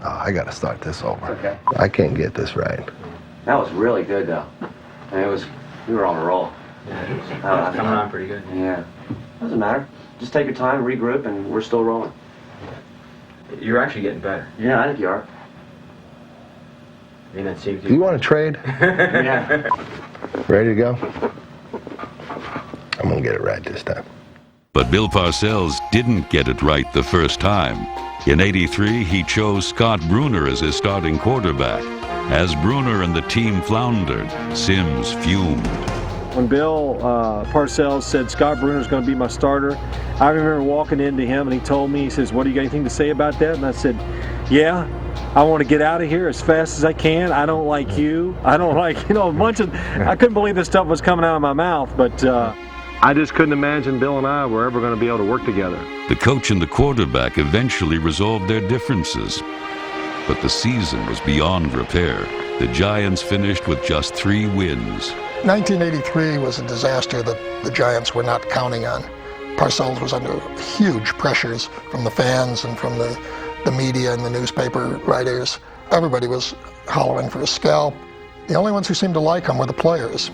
Oh, I got to start this over. Okay. I can't get this right. That was really good, though. I mean, we were on a roll. Yeah, coming on pretty good. Yeah. Doesn't matter. Just take your time, regroup, and we're still rolling. You're actually getting better. Yeah, I think you are. I mean, that seems. You want to trade? Yeah. Ready to go? I'm going to get it right this time. But Bill Parcells didn't get it right the first time. In '83, he chose Scott Bruner as his starting quarterback. As Bruner and the team floundered, Simms fumed. When Bill Parcells said Scott Bruner's going to be my starter, I remember walking into him and he told me, he says, "What do you got anything to say about that?" And I said, "Yeah, I want to get out of here as fast as I can. I don't like you. I don't like, a bunch of, I couldn't believe this stuff was coming out of my mouth, but I just couldn't imagine Bill and I were ever going to be able to work together." The coach and the quarterback eventually resolved their differences, but the season was beyond repair. The Giants finished with just 3 wins. 1983 was a disaster that the Giants were not counting on. Parcells was under huge pressures from the fans and from the media and the newspaper writers. Everybody was hollering for a scalp. The only ones who seemed to like him were the players.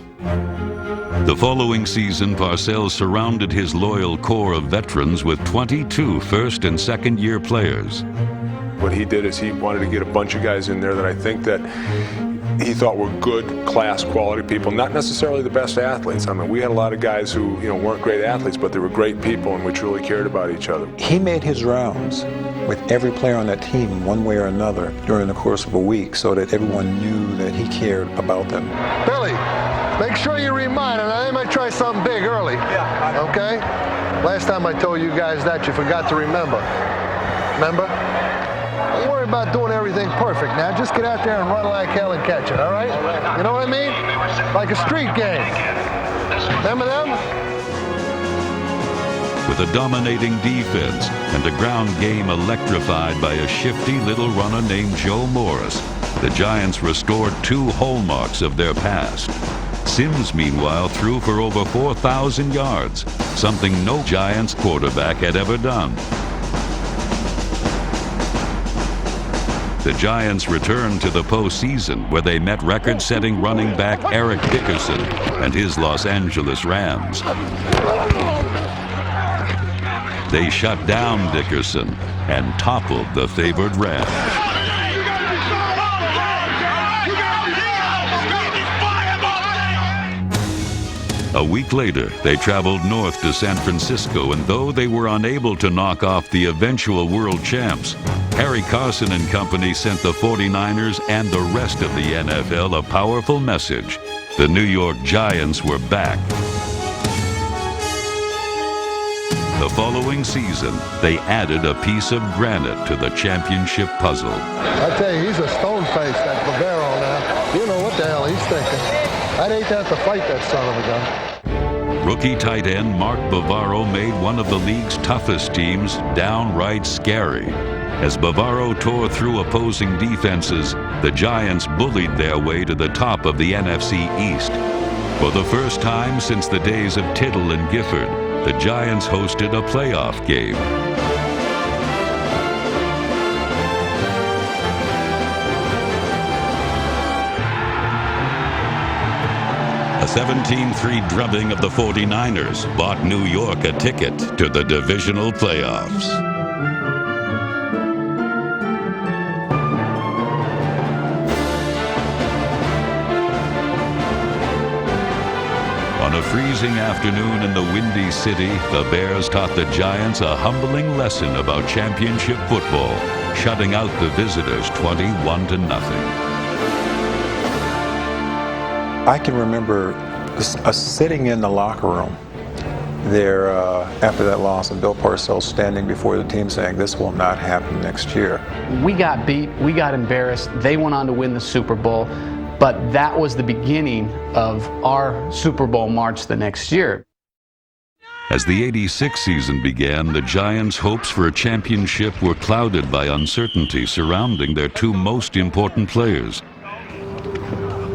The following season, Parcells surrounded his loyal core of veterans with 22 first and second year players. What he did is he wanted to get a bunch of guys in there that I think that he thought were good, class, quality people, not necessarily the best athletes. I mean, we had a lot of guys who, weren't great athletes, but they were great people and we truly cared about each other. He made his rounds with every player on that team one way or another during the course of a week so that everyone knew that he cared about them. Billy, make sure you remind him. They might try something big early. Yeah. Okay? Last time I told you guys that, you forgot to remember. Remember? Don't worry about doing everything perfect now. Just get out there and run like hell and catch it, all right? You know what I mean? Like a street game. Remember them? With a dominating defense and a ground game electrified by a shifty little runner named Joe Morris, the Giants restored 2 hallmarks of their past. Simms, meanwhile, threw for over 4,000 yards, something no Giants quarterback had ever done. The Giants returned to the postseason, where they met record-setting running back Eric Dickerson and his Los Angeles Rams. They shut down Dickerson and toppled the favored Rams. A week later, they traveled north to San Francisco, and though they were unable to knock off the eventual world champs, Harry Carson and company sent the 49ers and the rest of the NFL a powerful message. The New York Giants were back. The following season, they added a piece of granite to the championship puzzle. I tell you, he's a stone-faced, that Bavaro now. You know what the hell he's thinking. I'd hate to have to fight that son of a gun. Rookie tight end Mark Bavaro made one of the league's toughest teams downright scary. As Bavaro tore through opposing defenses, the Giants bullied their way to the top of the NFC East. For the first time since the days of Tittle and Gifford, the Giants hosted a playoff game. A 17-3 drubbing of the 49ers bought New York a ticket to the divisional playoffs. On a freezing afternoon in the Windy City, the Bears taught the Giants a humbling lesson about championship football, shutting out the visitors 21-0. I can remember us sitting in the locker room there after that loss, and Bill Parcells standing before the team saying, "This will not happen next year." We got beat, we got embarrassed, they went on to win the Super Bowl, but that was the beginning of our Super Bowl march the next year. As the '86 season began, the Giants' hopes for a championship were clouded by uncertainty surrounding their two most important players.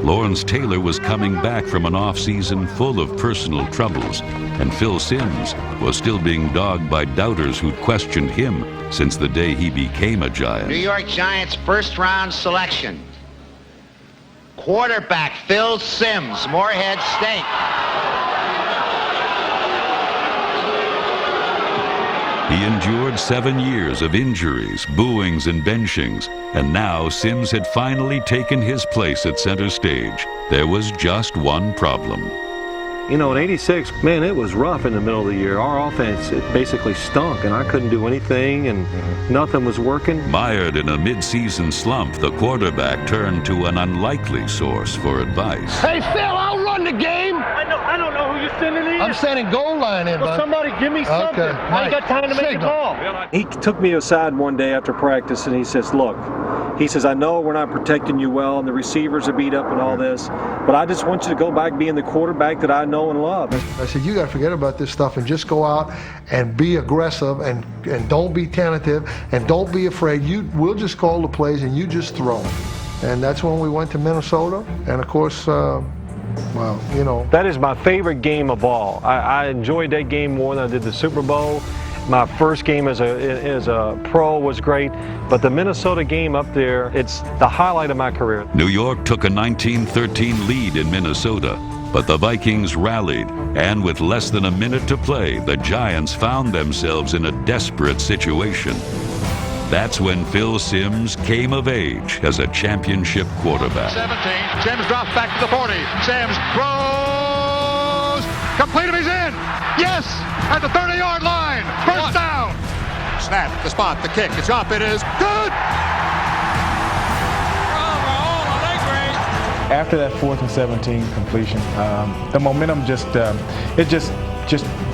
Lawrence Taylor was coming back from an off-season full of personal troubles, and Phil Simms was still being dogged by doubters who'd questioned him since the day he became a Giant. New York Giants first-round selection. Quarterback Phil Simms, Morehead State. He endured 7 years of injuries, booings, and benchings, and now Simms had finally taken his place at center stage. There was just one problem. You know, in '86, man, it was rough in the middle of the year. Our offense, it basically stunk, and I couldn't do anything, and nothing was working. Mired in a mid-season slump, the quarterback turned to an unlikely source for advice. Hey, Phil, I'll run the game. I don't know who you're sending in. I'm sending goal line in, Well, bud. somebody give me something. Okay, I ain't got time to make a call. He took me aside one day after practice, and he says, "Look," he says, "I know we're not protecting you well, and the receivers are beat up and all this, but I just want you to go back being the quarterback that I know and love." I said, you got to forget about this stuff and just go out and be aggressive and don't be tentative and don't be afraid. We'll just call the plays and you just throw. And that's when we went to Minnesota. And of course, well, you know. That is my favorite game of all. I enjoyed that game more than I did the Super Bowl. My first game as a pro was great, but the Minnesota game up there, it's the highlight of my career. New York took a 19-13 lead in Minnesota, but the Vikings rallied, and with less than a minute to play, the Giants found themselves in a desperate situation. That's when Phil Simms came of age as a championship quarterback. 17, Simms drops back to the 40. Simms throws, complete him, he's in. Yes, at the 30-yard line, first down. Snap, the spot, the kick, it's up, it is good. After that 4th and 17 completion, the momentum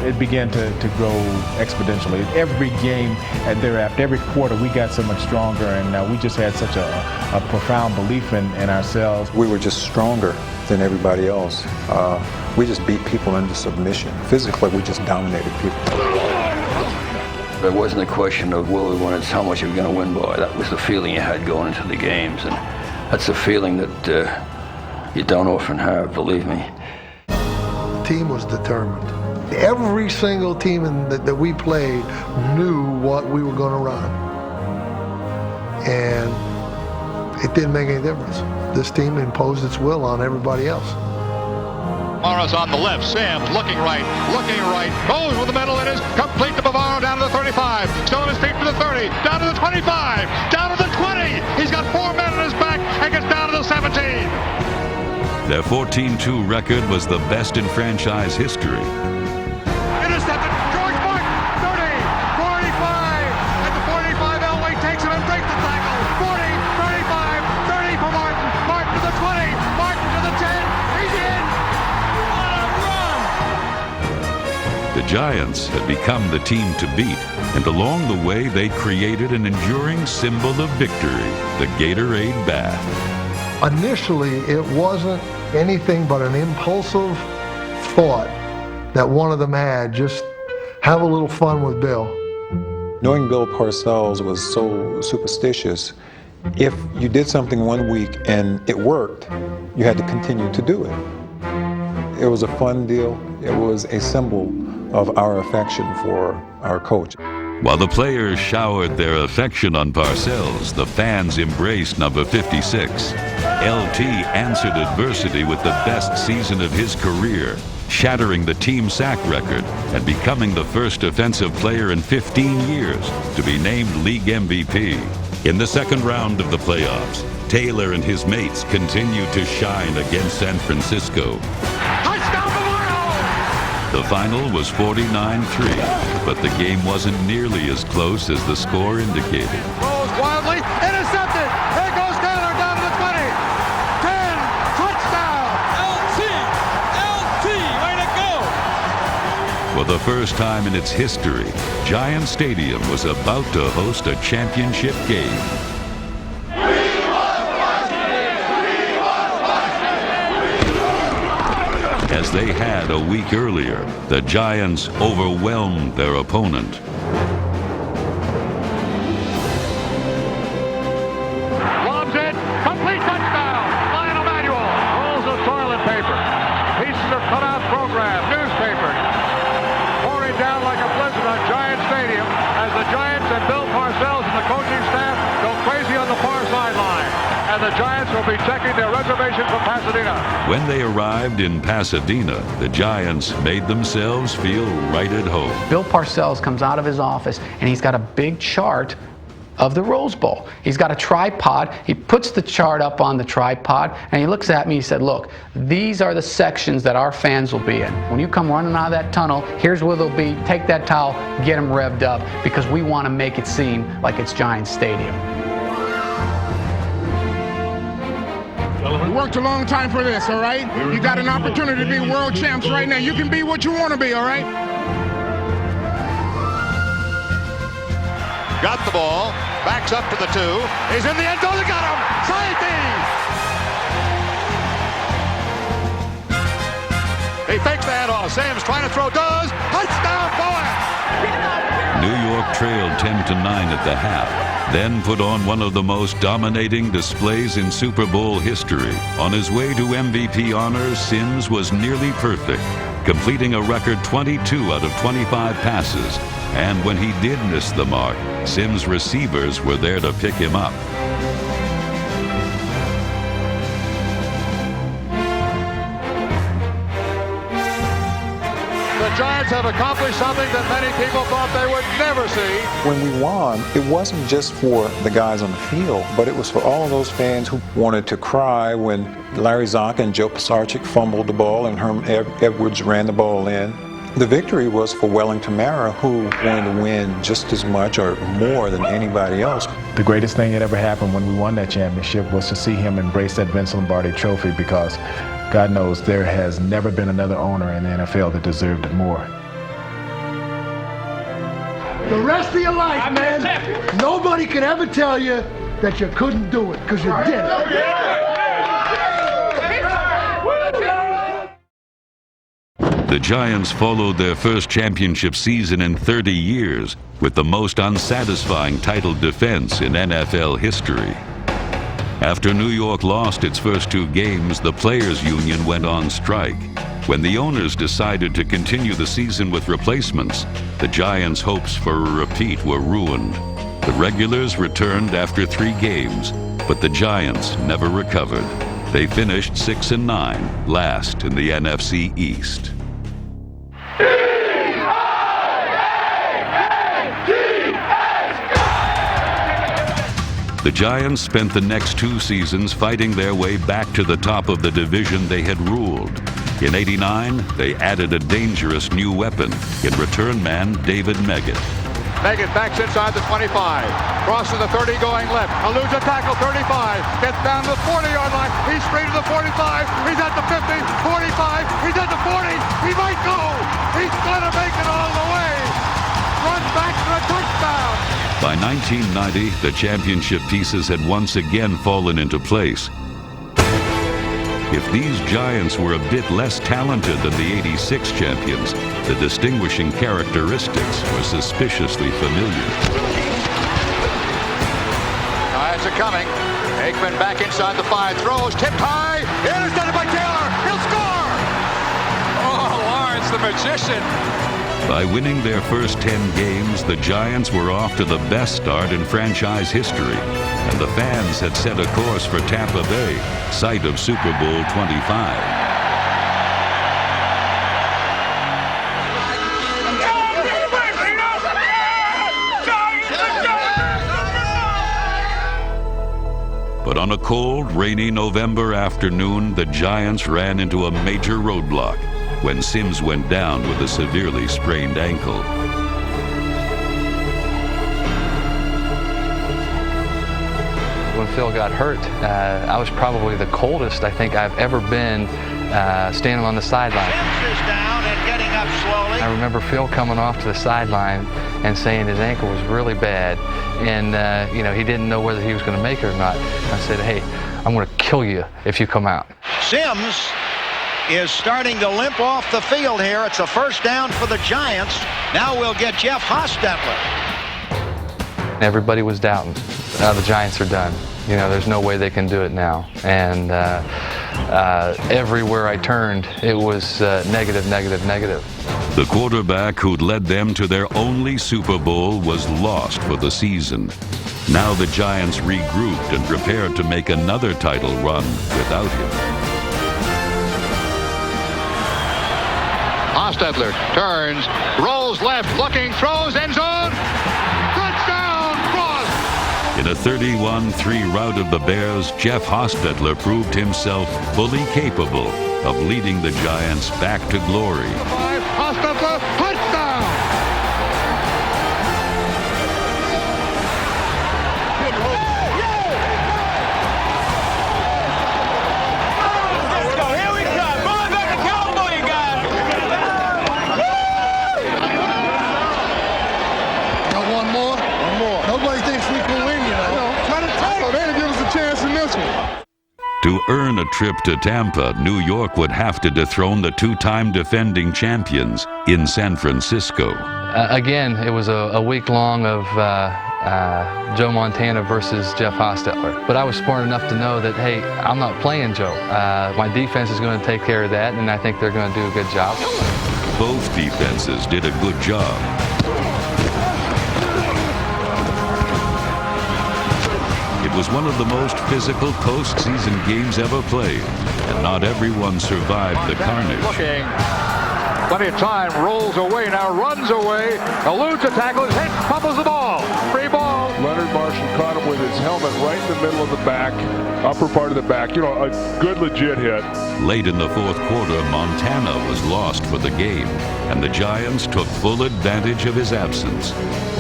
it began to grow exponentially. Every game and thereafter, every quarter, we got so much stronger, and we just had such a profound belief in ourselves. We were just stronger than everybody else. We just beat people into submission. Physically, we just dominated people. There wasn't a question of will we win, it's how much are we going to win by. That was the feeling you had going into the games, and that's a feeling that you don't often have, believe me. The team was determined. Every single team that we played knew what we were going to run. And it didn't make any difference. This team imposed its will on everybody else. Morris on the left, Simms looking right, goes with the middle, it is complete to Bavaro down to the 35, still on his feet to the 30, down to the 25, down to the 20, he's got 4 men on his back and gets down to the 17. Their 14-2 record was the best in franchise history. Intercepted, George Martin, 30, 45, at the 45, Elway takes him and breaks the tackle, 40, 35, 30 for Martin, Martin to the 20, Martin to the 10, he's in! What a run! The Giants had become the team to beat, and along the way they created an enduring symbol of victory, the Gatorade bath. Initially, it wasn't anything but an impulsive thought that one of them had, just have a little fun with Bill. Knowing Bill Parcells was so superstitious, if you did something one week and it worked, you had to continue to do it. It was a fun deal. It was a symbol of our affection for our coach. While the players showered their affection on Parcells, the fans embraced number 56. LT answered adversity with the best season of his career, shattering the team sack record and becoming the first defensive player in 15 years to be named league MVP. In the second round of the playoffs, Taylor and his mates continued to shine against San Francisco. The final was 49-3, but the game wasn't nearly as close as the score indicated. Throws wildly, intercepted. There goes Taylor down to the 20. 10, touchdown. LT, way to go. For the first time in its history, Giant Stadium was about to host a championship game. As they had a week earlier, the Giants overwhelmed their opponent. Lobs it, complete touchdown. Lionel Manuel rolls of toilet paper. Pieces of cutout program, newspapers, pouring down like a blizzard on Giant Stadium as the Giants and Bill Parcells and the coaching staff go crazy on the far sideline. And the Giants will be checking their reservation for Pasadena. When they arrived in Pasadena, the Giants made themselves feel right at home. Bill Parcells comes out of his office and he's got a big chart of the Rose Bowl. He's got a tripod. He puts the chart up on the tripod and he looks at me. He said, look, these are the sections that our fans will be in. When you come running out of that tunnel, here's where they'll be. Take that towel, get them revved up because we want to make it seem like it's Giant Stadium. We worked a long time for this, all right? You got an opportunity to be world champs right now. You can be what you want to be, all right? Got the ball, backs up to the 2. He's in the end zone, got him! Safety! He fakes the handoff. Sims trying to throw, does. Touchdown, Boyd! New York trailed 10-9 at the half, then put on one of the most dominating displays in Super Bowl history. On his way to MVP honors, Sims was nearly perfect, completing a record 22 out of 25 passes. And when he did miss the mark, Sims' receivers were there to pick him up. The Giants have accomplished something that many people thought they would never see. When we won, it wasn't just for the guys on the field, but it was for all of those fans who wanted to cry when Larry Zonka and Joe Pisarcik fumbled the ball and Herm Edwards ran the ball in. The victory was for Wellington Mara, who wanted to win just as much or more than anybody else. The greatest thing that ever happened when we won that championship was to see him embrace that Vince Lombardi trophy, because God knows there has never been another owner in the NFL that deserved it more. The rest of your life, man, nobody can ever tell you that you couldn't do it, because you did it. The Giants followed their first championship season in 30 years with the most unsatisfying title defense in NFL history. After New York lost its first 2 games, the Players Union went on strike. When the owners decided to continue the season with replacements, the Giants' hopes for a repeat were ruined. The regulars returned after 3 games, but the Giants never recovered. They finished 6-9, last in the NFC East. The Giants spent the next 2 seasons fighting their way back to the top of the division they had ruled. In '89, they added a dangerous new weapon in return man David Meggett. Meggett backs inside the 25, crosses the 30 going left, eludes a tackle 35, gets down to the 40-yard line, he's straight to the 45, he's at the 50, 45, he's at the 40, he might go, he's gonna make it all the way, runs back for a touchdown. By 1990, the championship pieces had once again fallen into place. If these Giants were a bit less talented than the '86 champions, the distinguishing characteristics were suspiciously familiar. Giants are coming. Aikman back inside the 5, throws, tipped high, intercepted by Taylor, he'll score! Oh, Lawrence the magician By winning their first 10 games, the Giants were off to the best start in franchise history, and the fans had set a course for Tampa Bay, site of Super Bowl 25. But on a cold, rainy November afternoon, the Giants ran into a major roadblock when Sims went down with a severely sprained ankle. When Phil got hurt, I was probably the coldest I think I've ever been standing on the sideline. Sims is down and getting up slowly. I remember Phil coming off to the sideline and saying his ankle was really bad, and you know, he didn't know whether he was going to make it or not. I said, "Hey, I'm going to kill you if you come out." Sims is starting to limp off the field here. It's a first down for the Giants. Now we'll get Jeff Hostetler. Everybody was doubting. The Giants are done. You know, there's no way they can do it now. And everywhere I turned, it was negative, negative, negative. The quarterback who'd led them to their only Super Bowl was lost for the season. Now the Giants regrouped and prepared to make another title run without him. Hostetler turns, rolls left, looking, throws, end zone. Touchdown, Frost! In a 31-3 rout of the Bears, Jeff Hostetler proved himself fully capable of leading the Giants back to glory. Hostetler, touchdown! Let's go. Here we come. Going back to Cowboy, you guys. Got one more? One more. Nobody thinks we can win, you know. Try to tackle. They didn't give us a chance in this one. To earn a trip to Tampa, New York would have to dethrone the two-time defending champions in San Francisco. Again, it was a week long of Joe Montana versus Jeff Hostetler. But I was smart enough to know that, hey, I'm not playing Joe. My defense is going to take care of that, and I think they're going to do a good job. Both defenses did a good job. It was one of the most physical postseason games ever played, and not everyone survived the carnage. Looking. Plenty of time. Rolls away. Now runs away. Eludes a tackle. His head fumbles the ball. Free ball. Leonard Marshall caught him with his helmet right in the middle of the back, upper part of the back. You know, a good legit hit. Late in the fourth quarter, Montana was lost for the game, and the Giants took full advantage of his absence.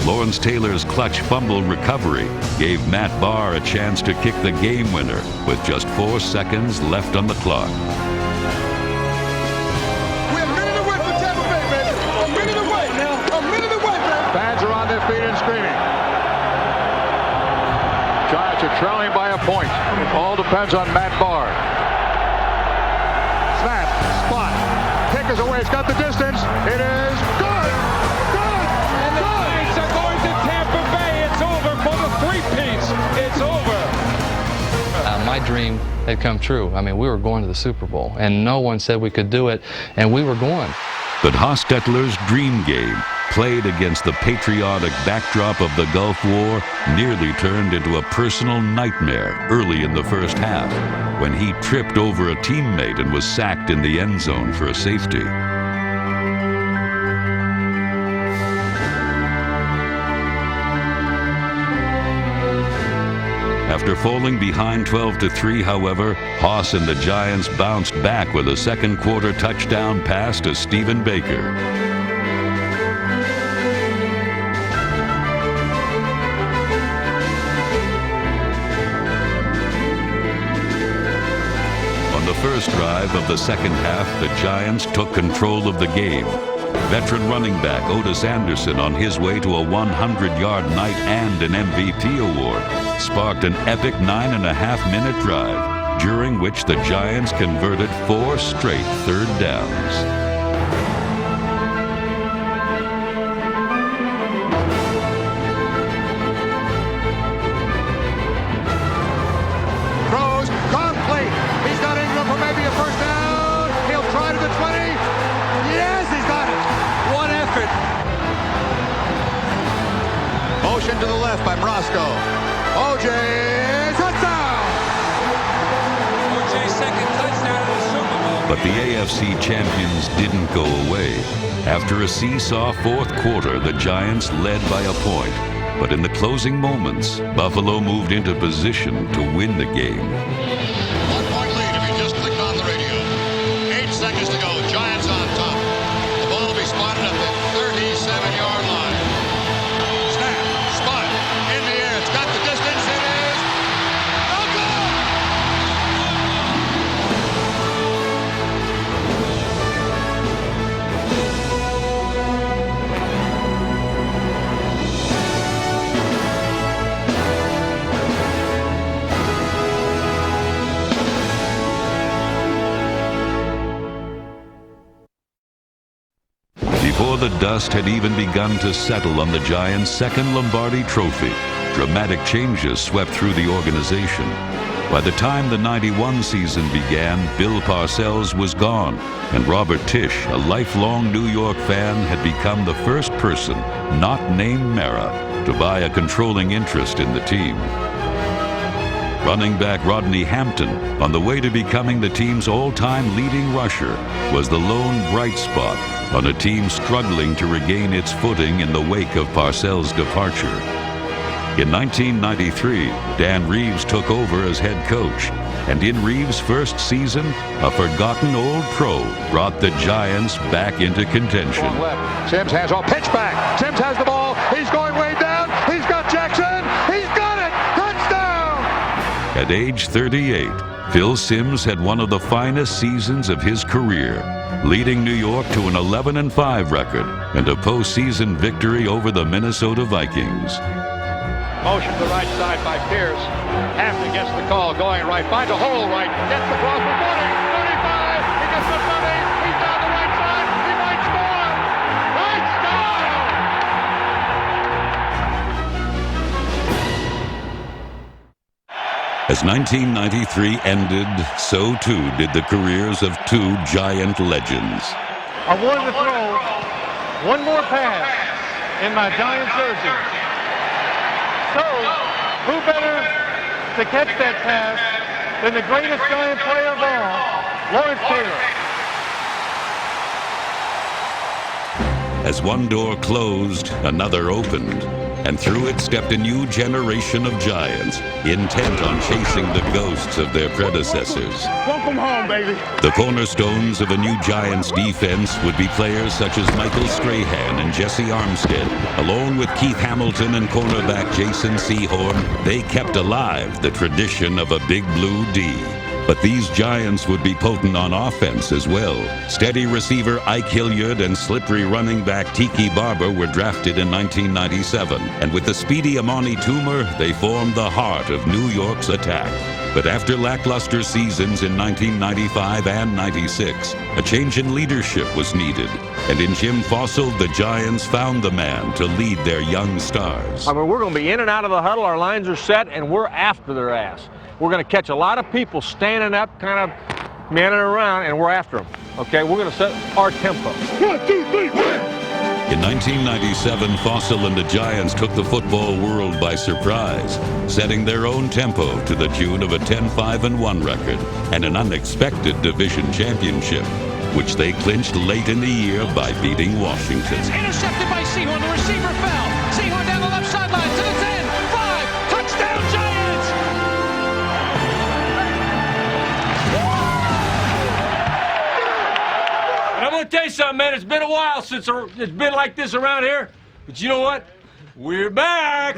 Lawrence Taylor's clutch fumble recovery gave Matt Barr a chance to kick the game winner with just 4 seconds left on the clock. We're a minute away from Tampa Bay, baby. A minute away now. A minute away, baby. Fans are on their feet and screaming. Giants are trailing by a point. All depends on Matt Barr. Snap, spot, kick is away. It's got the distance. It is good. Good. And the Giants are going to Tampa Bay. It's over for the three-peats. It's over. My dream had come true. I mean, we were going to the Super Bowl, and no one said we could do it, and we were going. But Hostetler's dream game, played against the patriotic backdrop of the Gulf War, nearly turned into a personal nightmare early in the first half, when he tripped over a teammate and was sacked in the end zone for a safety. After falling behind 12-3, however, Hoss and the Giants bounced back with a second quarter touchdown pass to Stephen Baker. On the first drive of the second half, the Giants took control of the game. Veteran running back Otis Anderson, on his way to a 100-yard night and an MVP award, sparked an epic 9.5-minute drive, during which the Giants converted 4 straight third downs. Throws, complete. He's got Ingram for maybe a first down. He'll try to the 20. Yes, he's got it. One effort. Bosco. O.J. touchdown! O.J.'s second touchdown in the Super Bowl. But the AFC champions didn't go away. After a seesaw fourth quarter, the Giants led by a point. But in the closing moments, Buffalo moved into position to win the game. 1 point lead if you just clicked on the radio. 8 seconds to go. Giants on top. The ball will be spotted at the 37-yard line. Snap. Spot. In the air. It's got the distance. It is. No good! Before the dust had even begun to settle on the Giants' second Lombardi trophy, dramatic changes swept through the organization. By the time the '91 season began, Bill Parcells was gone, and Robert Tisch, a lifelong New York fan, had become the first person, not named Mara, to buy a controlling interest in the team. Running back Rodney Hampton, on the way to becoming the team's all-time leading rusher, was the lone bright spot on a team struggling to regain its footing in the wake of Parcells' departure. In 1993, Dan Reeves took over as head coach, and in Reeves' first season, a forgotten old pro brought the Giants back into contention. Sims has a pitch back. Sims has the ball. He's going way down. He's got Jackson. He's got it. Touchdown! At age 38, Phil Simms had one of the finest seasons of his career, leading New York to an 11-5 record and a postseason victory over the Minnesota Vikings. Motion to the right side by Pierce. Hampton gets the call, going right, finds a hole right, gets the cross for 40, 35, he gets the 30, he's down the right side, he might score! Right score! As 1993 ended, so too did the careers of two Giant legends. I wanted to throw one more pass in my Giant jersey. So, who better to catch that pass than the greatest Giant player of all, Lawrence Taylor. As one door closed, another opened, and through it stepped a new generation of Giants, intent on chasing the ghosts of their predecessors. Welcome home, baby. The cornerstones of a new Giants defense would be players such as Michael Strahan and Jesse Armstead. Along with Keith Hamilton and cornerback Jason Sehorn, they kept alive the tradition of a Big Blue D. But these Giants would be potent on offense as well. Steady receiver Ike Hilliard and slippery running back Tiki Barber were drafted in 1997. And with the speedy Amani Toomer, they formed the heart of New York's attack. But after lackluster seasons in 1995 and 96, a change in leadership was needed. And in Jim Fossil, the Giants found the man to lead their young stars. I mean, we're going to be in and out of the huddle. Our lines are set, and we're after their ass. We're going to catch a lot of people standing up, kind of manning around, and we're after them. Okay, we're going to set our tempo. 1, 2, 3, win! In 1997, Fossil and the Giants took the football world by surprise, setting their own tempo to the tune of a 10-5-1 record and an unexpected division championship, which they clinched late in the year by beating Washington. Intercepted by Sehorn. The receiver fell. Sehorn down the left sideline to the 10, 5, touchdown Giants! And I'm going to tell you something, man. It's been a while since it's been like this around here. But you know what? We're back!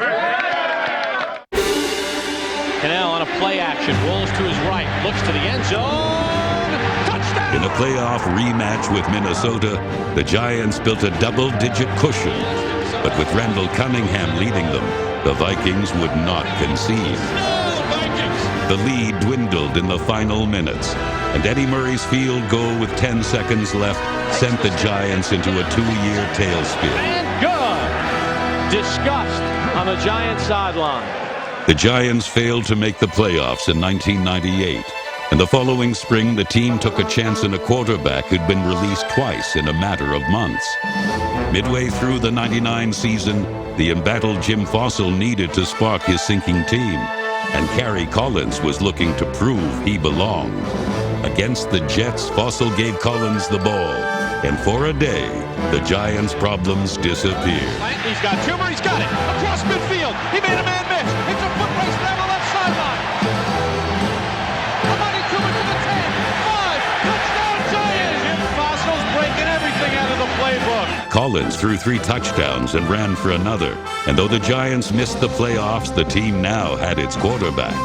Cannell on a play action, rolls to his right, looks to the end zone. Touchdown! In a playoff rematch with Minnesota, the Giants built a double-digit cushion. But with Randall Cunningham leading them, the Vikings would not concede. The lead dwindled in the final minutes, and Eddie Murray's field goal with 10 seconds left sent the Giants into a 2-year tailspin. And good! Disgust on the Giants sideline. The Giants failed to make the playoffs in 1998, and the following spring the team took a chance on a quarterback who'd been released twice in a matter of months. Midway through the '99 season, the embattled Jim Fossil needed to spark his sinking team, and Kerry Collins was looking to prove he belonged. Against the Jets, Fossil gave Collins the ball, and for a day, the Giants' problems disappeared. He's got Toomer, he's got it. Across midfield, he made a man miss. It's a foot race down the left sideline. Amani Toomer to the 10, 5, touchdown Giants! Jim Fossil's breaking everything out of the playbook. Collins threw 3 touchdowns and ran for another, and though the Giants missed the playoffs, the team now had its quarterback.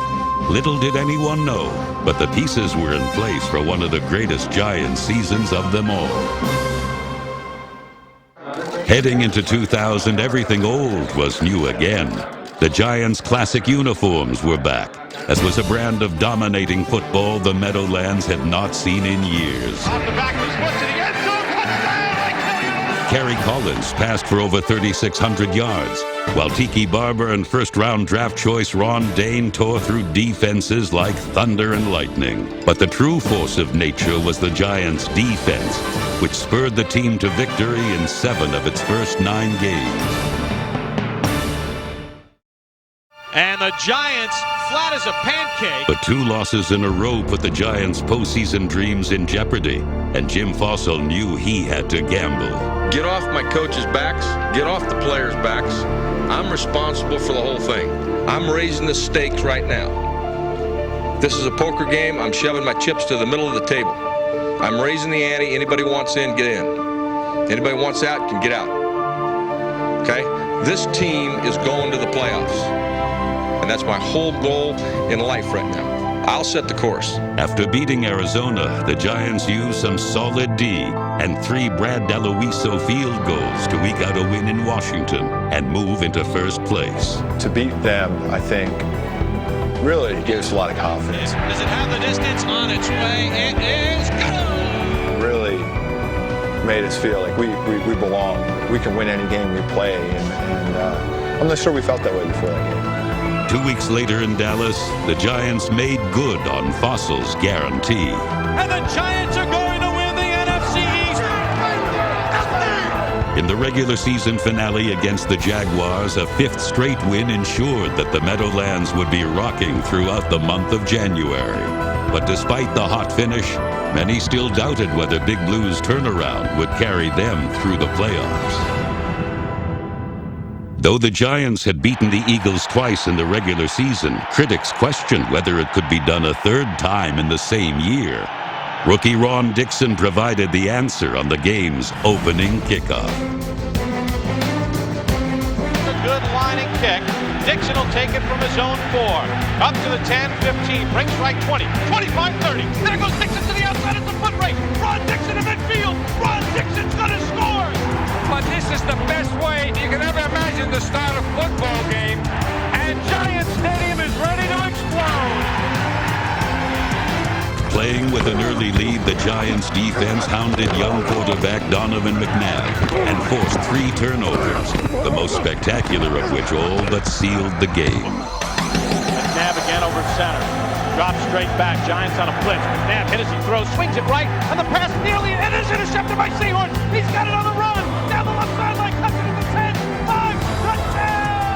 Little did anyone know, but the pieces were in place for one of the greatest Giants seasons of them all. Heading into 2000, everything old was new again. The Giants' classic uniforms were back, as was a brand of dominating football the Meadowlands had not seen in years. Off the back of his foot to the end zone, touchdown! I tell you! Kerry Collins passed for over 3,600 yards, while Tiki Barber and first-round draft choice Ron Dane tore through defenses like thunder and lightning. But the true force of nature was the Giants' defense, which spurred the team to victory in 7 of its first 9 games. And the Giants, flat as a pancake. But 2 losses in a row put the Giants' postseason dreams in jeopardy, and Jim Fossil knew he had to gamble. Get off my coaches' backs, get off the players' backs. I'm responsible for the whole thing. I'm raising the stakes right now. This is a poker game. I'm shoving my chips to the middle of the table. I'm raising the ante. Anybody wants in, get in. Anybody wants out, can get out. Okay? This team is going to the playoffs. And that's my whole goal in life right now. I'll set the course. After beating Arizona, the Giants used some solid D and 3 Brad DeLuiso field goals to eke out a win in Washington and move into first place. To beat them, I think, really gives a lot of confidence. Does it have the distance on its way? It is good! Really made us feel like we belong. We can win any game we play, and I'm not sure we felt that way before that game. 2 weeks later in Dallas, the Giants made good on Fossil's guarantee. And the Giants are going to win the NFC East. In the regular season finale against the Jaguars, a 5th straight win ensured that the Meadowlands would be rocking throughout the month of January. But despite the hot finish, many still doubted whether Big Blue's turnaround would carry them through the playoffs. Though the Giants had beaten the Eagles twice in the regular season, critics questioned whether it could be done a 3rd time in the same year. Rookie Ron Dixon provided the answer on the game's opening kickoff. A good lining kick. Dixon will take it from his own 4. Up to the 10, 15, breaks right 20, 25, 30. There goes Dixon to the outside. It's a foot race. Ron Dixon in midfield. Ron Dixon's gonna score. But this is the best way you can ever imagine to start a football game. And Giant Stadium is ready to explode. Playing with an early lead, the Giants' defense hounded young quarterback Donovan McNabb and forced 3 turnovers, the most spectacular of which all but sealed the game. McNabb again over center. Drops straight back. Giants on a blitz. McNabb hit as he throws. Swings it right. And the pass nearly it is intercepted by Seahorn. He's got it on the run. Down the left sideline. Cuts it to the 10. 5. Touchdown!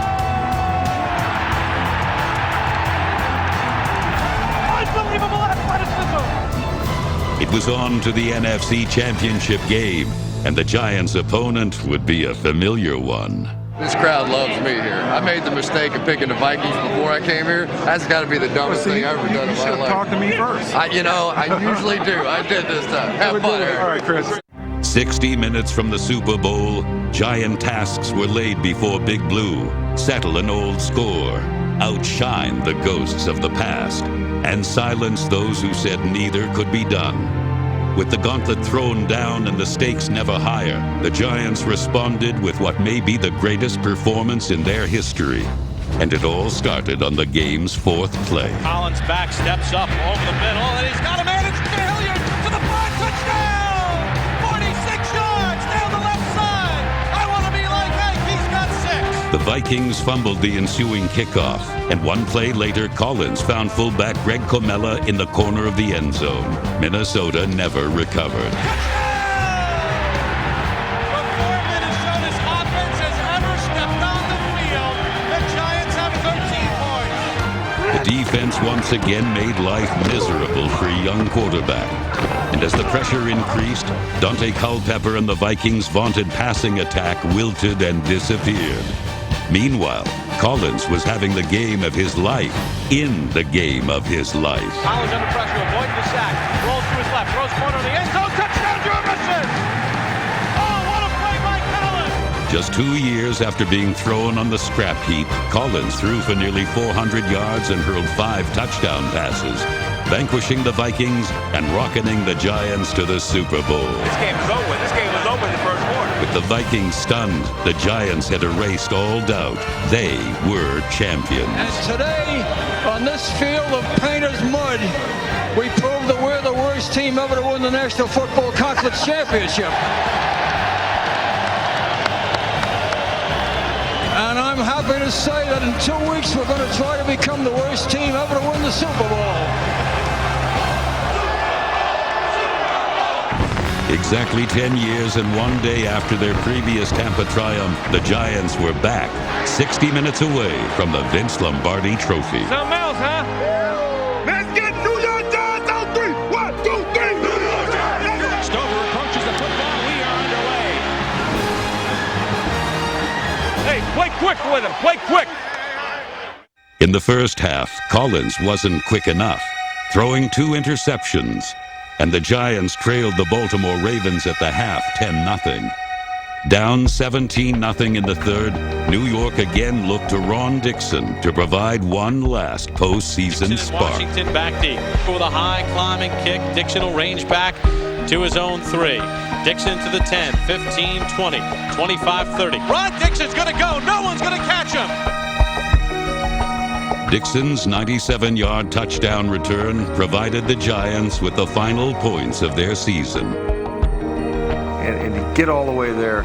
Unbelievable athleticism. It was on to the NFC Championship game, and the Giants' opponent would be a familiar one. This crowd loves me here. I made the mistake of picking the Vikings before I came here. That's got to be the dumbest thing I've ever done in my life. Talk to me first. I usually do. I did this time. Have fun, Eric. All right, Chris. 60 minutes from the Super Bowl, giant tasks were laid before Big Blue. Settle an old score, outshine the ghosts of the past, and silence those who said neither could be done. With the gauntlet thrown down and the stakes never higher, the Giants responded with what may be the greatest performance in their history. And it all started on the game's 4th play. Collins back, steps up over the middle, and he's got a man. It's Hilliard to the 5, touchdown! 46 yards down the left side. I want to be like Ike. He's got 6. The Vikings fumbled the ensuing kickoff, and 1 play later, Collins found fullback Greg Comella in the corner of the end zone. Minnesota never recovered. Before Minnesota's offense has ever stepped on defense once again made life miserable for a young quarterback. And as the pressure increased, Dante Culpepper and the Vikings' vaunted passing attack wilted and disappeared. Meanwhile, Collins was having the game of his life in the game of his life. Collins under pressure, avoiding the sack, rolls to his left, throws corner of the end zone, touchdown, Jefferson! Oh, what a play by Collins! Just 2 years after being thrown on the scrap heap, Collins threw for nearly 400 yards and hurled 5 touchdown passes, vanquishing the Vikings and rocketing the Giants to the Super Bowl. This game is over. This game was over in the first quarter. With the Vikings stunned, the Giants had erased all doubt. They were champions. And today, on this field of painter's mud, we proved that we're the worst team ever to win the National Football Conference Championship. And I'm happy to say that in 2 weeks, we're going to try to become the worst team ever to win the Super Bowl. Exactly 10 years and 1 day after their previous Tampa triumph, the Giants were back, 60 minutes away from the Vince Lombardi Trophy. Something else, huh? Let's get New York Giants on 3. 1, 2, 3. New York Giants. Stover approaches the football. We are underway. Hey, play quick with him. Play quick. In the first half, Collins wasn't quick enough, throwing 2 interceptions, and the Giants trailed the Baltimore Ravens at the half 10-0. Down 17-0 in the third, New York again looked to Ron Dixon to provide one last postseason spark. Washington back deep with a high climbing kick. Dixon will range back to his own 3. Dixon to the 10, 15, 20, 25, 30. Ron Dixon's going to go. No one's going to catch him. Dixon's 97-yard touchdown return provided the Giants with the final points of their season. And to get all the way there,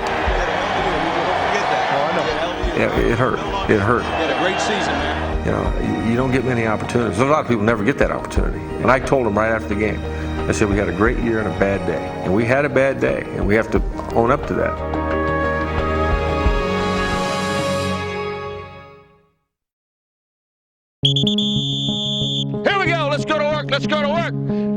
it hurt. It hurt. Had a great season, man. You know, you don't get many opportunities. A lot of people never get that opportunity. And I told them right after the game, I said we had a great year and a bad day. And we had a bad day, and we have to own up to that. Here we go. Let's go to work. Let's go to work.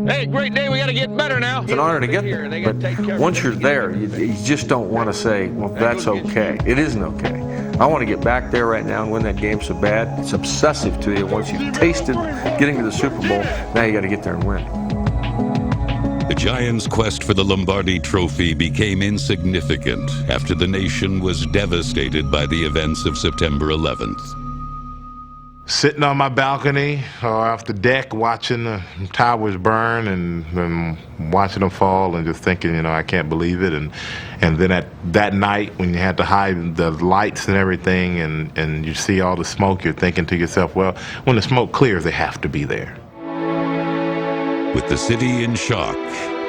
Hey, great day. We got to get better now. It's an honor to get there. But once you're there, you just don't want to say, well, that's okay. It isn't okay. I want to get back there right now and win that game so bad. It's obsessive to you. Once you've tasted getting to the Super Bowl, now you got to get there and win. The Giants' quest for the Lombardi Trophy became insignificant after the nation was devastated by the events of September 11th. Sitting on my balcony or off the deck watching the towers burn and watching them fall and just thinking, you know, I can't believe it. And then at that night when you had to hide the lights and everything and you see all the smoke, you're thinking to yourself, well, when the smoke clears, they have to be there. With the city in shock,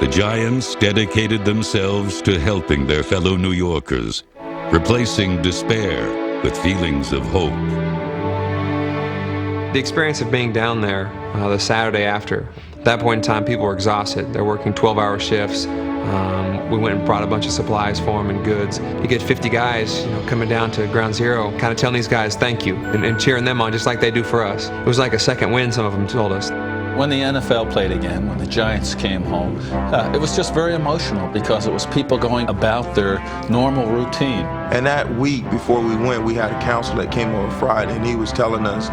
the Giants dedicated themselves to helping their fellow New Yorkers, replacing despair with feelings of hope. The experience of being down there the Saturday after, at that point in time, people were exhausted. They're working 12-hour shifts. We went and brought a bunch of supplies for them and goods. You get 50 guys, coming down to ground zero, kind of telling these guys thank you and cheering them on just like they do for us. It was like a second win, some of them told us. When the NFL played again, when the Giants came home, it was just very emotional because it was people going about their normal routine. And that week before we went, we had a counselor that came on Friday, and he was telling us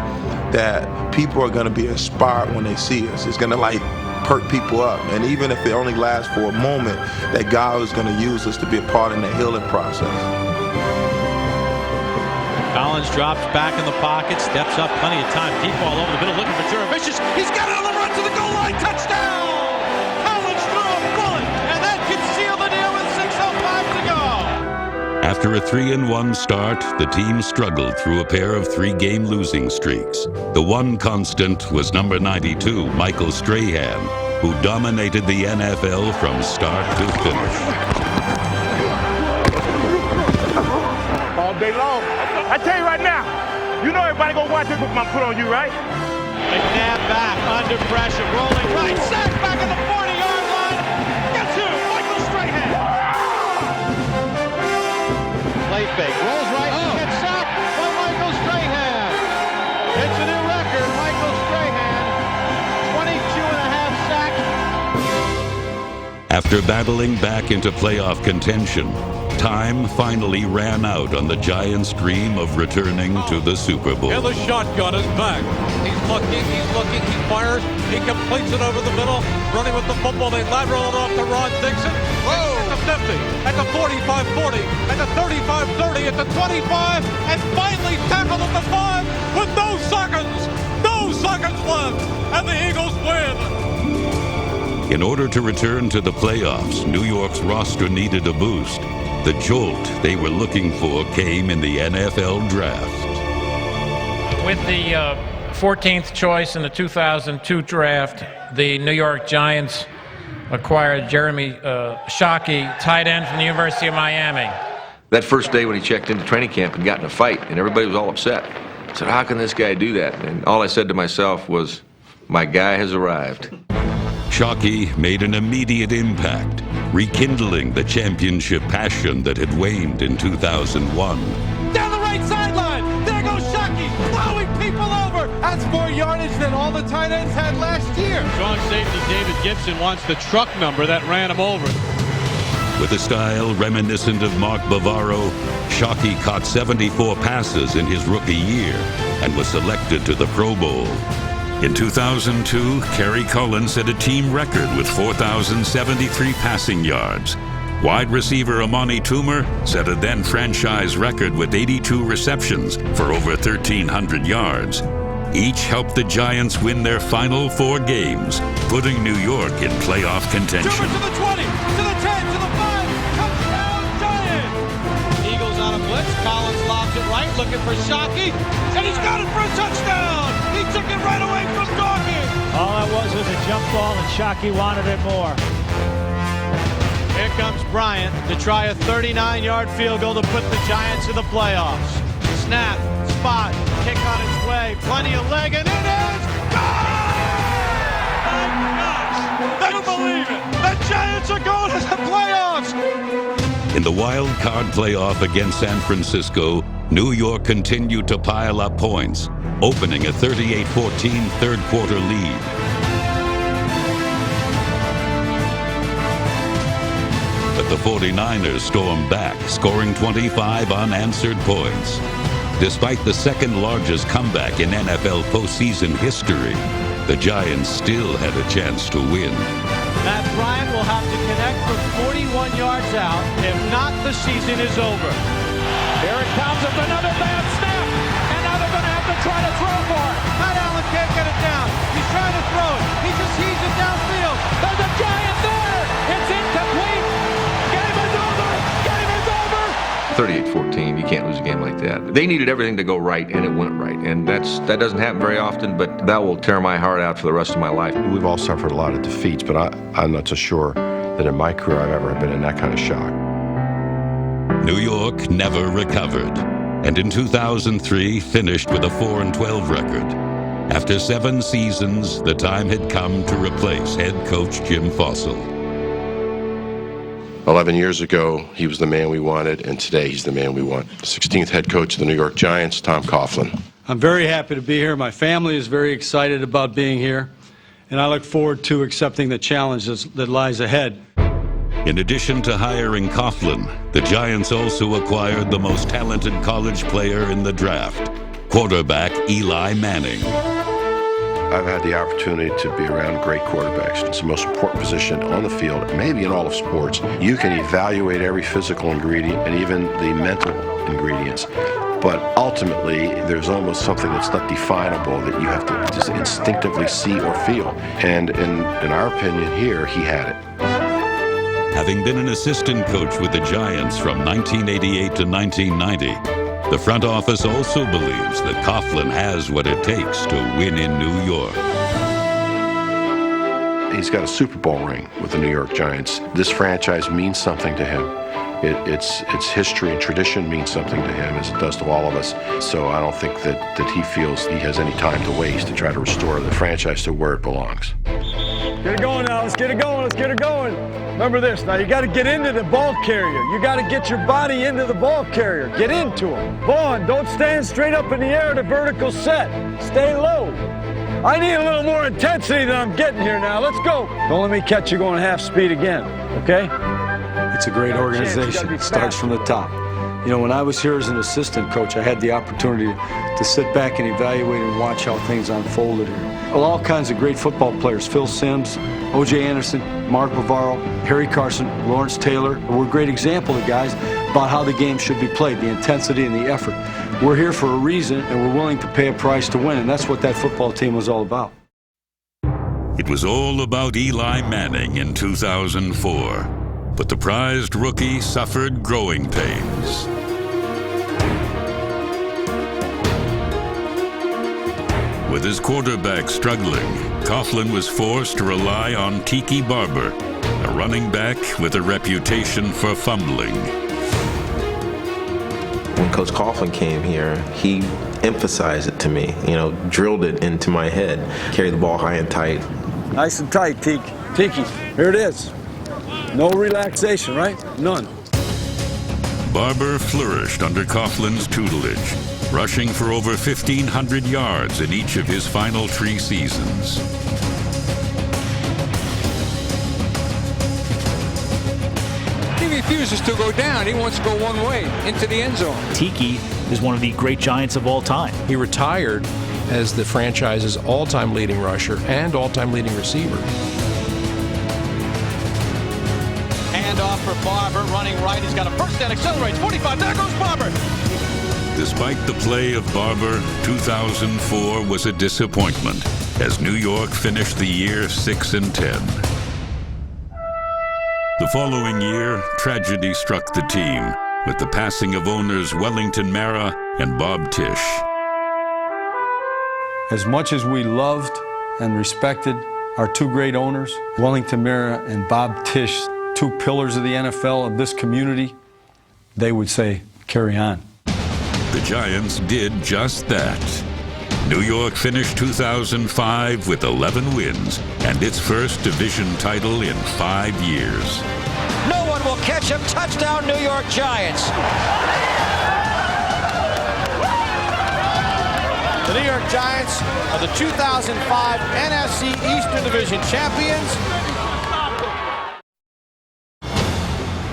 that people are going to be inspired when they see us. It's going to perk people up. And even if it only lasts for a moment, that God is going to use us to be a part in the healing process. Collins drops back in the pocket, steps up, plenty of time. Deep ball over the middle, looking for Jurevicius. He's got it on the run to the goal line. Touchdown! Collins threw a bullet, and that could seal the deal with 6:05 to go. After a 3-1 start, the team struggled through a pair of 3-game losing streaks. The one constant was number 92, Michael Strahan, who dominated the NFL from start to finish. All day long. I tell you right now, you know everybody gonna watch this with my foot on you, right? McNabb back, under pressure, rolling right, sack back at the 40-yard line. Guess who? Michael Strahan. Play fake, rolls right, gets sacked by Michael Strahan. It's a new record. Michael Strahan After battling back into playoff contention, time finally ran out on the Giants' dream of returning to the Super Bowl. And the shotgun is back. He's looking, he fires, he completes it over the middle, running with the football. They lateral it off to Ron Dixon. At the 50, at the 45-40, at the 35-30, at the 25, and finally tackled at the 5 with no seconds left, and the Eagles win. In order to return to the playoffs, New York's roster needed a boost. The jolt they were looking for came in the NFL Draft. With the 14th choice in the 2002 draft, the New York Giants acquired Jeremy Shockey, tight end from the University of Miami. That first day when he checked into training camp and got in a fight, and everybody was all upset. I said, how can this guy do that? And all I said to myself was, my guy has arrived. Shockey made an immediate impact, rekindling the championship passion that had waned in 2001. Down the right sideline. There goes Shockey, blowing people over. That's more yardage than all the tight ends had last year. Strong safety David Gibson wants the truck number that ran him over. With a style reminiscent of Mark Bavaro, Shockey caught 74 passes in his rookie year and was selected to the Pro Bowl. In 2002, Kerry Cullen set a team record with 4,073 passing yards. Wide receiver Amani Toomer set a then franchise record with 82 receptions for over 1,300 yards. Each helped the Giants win their final 4 games, putting New York in playoff contention. Toomer to the 20, to the 10, to the 5, touchdown Giants! Eagles on a blitz, Collins lobs it right, looking for Shockey, and he's got it for a touchdown! He took it right away from Dawkins! All that was a jump ball, and Shockey wanted it more. Here comes Bryant to try a 39-yard field goal to put the Giants in the playoffs. Snap, spot, kick on its way, plenty of leg, and it is gone! My gosh! I don't believe it! The Giants are going to the playoffs! In the wild card playoff against San Francisco, New York continued to pile up points, opening a 38-14 third-quarter lead. But the 49ers stormed back, scoring 25 unanswered points. Despite the second-largest comeback in NFL postseason history, the Giants still had a chance to win. Matt Bryant will have to connect from 41 yards out. If not, the season is over. Here it comes with another bad snap, and now they're going to have to try to throw for it. Matt Allen can't get it down. He's trying to throw it. He just heaves it downfield. There's a Giant there. It's incomplete. Game is over. Game is over. 38-14, you can't lose a game like that. They needed everything to go right, and it went right. And that doesn't happen very often, but that will tear my heart out for the rest of my life. We've all suffered a lot of defeats, but I'm not so sure that in my career I've ever been in that kind of shock. New York never recovered, and in 2003 finished with a 4-12 record. After 7 seasons, the time had come to replace head coach Jim Fassel. 11 years ago, he was the man we wanted, and today he's the man we want. 16th head coach of the New York Giants, Tom Coughlin. I'm very happy to be here. My family is very excited about being here, and I look forward to accepting the challenges that lies ahead. In addition to hiring Coughlin, the Giants also acquired the most talented college player in the draft, quarterback Eli Manning. I've had the opportunity to be around great quarterbacks. It's the most important position on the field, maybe in all of sports. You can evaluate every physical ingredient and even the mental ingredients. But ultimately, there's almost something that's not definable that you have to just instinctively see or feel. And in our opinion here, he had it. Having been an assistant coach with the Giants from 1988 to 1990, the front office also believes that Coughlin has what it takes to win in New York. He's got a Super Bowl ring with the New York Giants. This franchise means something to him. Its history and tradition means something to him, as it does to all of us. So I don't think that he feels he has any time to waste to try to restore the franchise to where it belongs. Get it going now. Let's get it going. Let's get it going. Remember this. Now, you got to get into the ball carrier. You got to get your body into the ball carrier. Get into him. Vaughn, don't stand straight up in the air at a vertical set. Stay low. I need a little more intensity than I'm getting here now. Let's go. Don't let me catch you going half speed again, okay? It's a great organization. It starts from the top. You know, when I was here as an assistant coach, I had the opportunity to sit back and evaluate and watch how things unfolded here. Well, all kinds of great football players, Phil Simms, O.J. Anderson, Mark Bavaro, Harry Carson, Lawrence Taylor, were great examples of guys about how the game should be played, the intensity and the effort. We're here for a reason, and we're willing to pay a price to win, and that's what that football team was all about. It was all about Eli Manning in 2004, but the prized rookie suffered growing pains. With his quarterback struggling, Coughlin was forced to rely on Tiki Barber, a running back with a reputation for fumbling. When Coach Coughlin came here, he emphasized it to me, drilled it into my head. Carry the ball high and tight. Nice and tight, Tiki. Tiki, here it is. No relaxation, right? None. Barber flourished under Coughlin's tutelage, rushing for over 1,500 yards in each of his final 3 seasons. He refuses to go down. He wants to go one way, into the end zone. Tiki is one of the great Giants of all time. He retired as the franchise's all-time leading rusher and all-time leading receiver. Handoff for Barber, running right. He's got a first down, accelerates, 45, there goes Barber. Despite the play of Barber, 2004 was a disappointment as New York finished the year 6-10. The following year, tragedy struck the team with the passing of owners Wellington Mara and Bob Tisch. As much as we loved and respected our 2 great owners, Wellington Mara and Bob Tisch, 2 pillars of the NFL, of this community, they would say, carry on. The Giants did just that. New York finished 2005 with 11 wins and its first division title in 5 years. No one will catch him. Touchdown, New York Giants. The New York Giants are the 2005 NFC Eastern Division champions.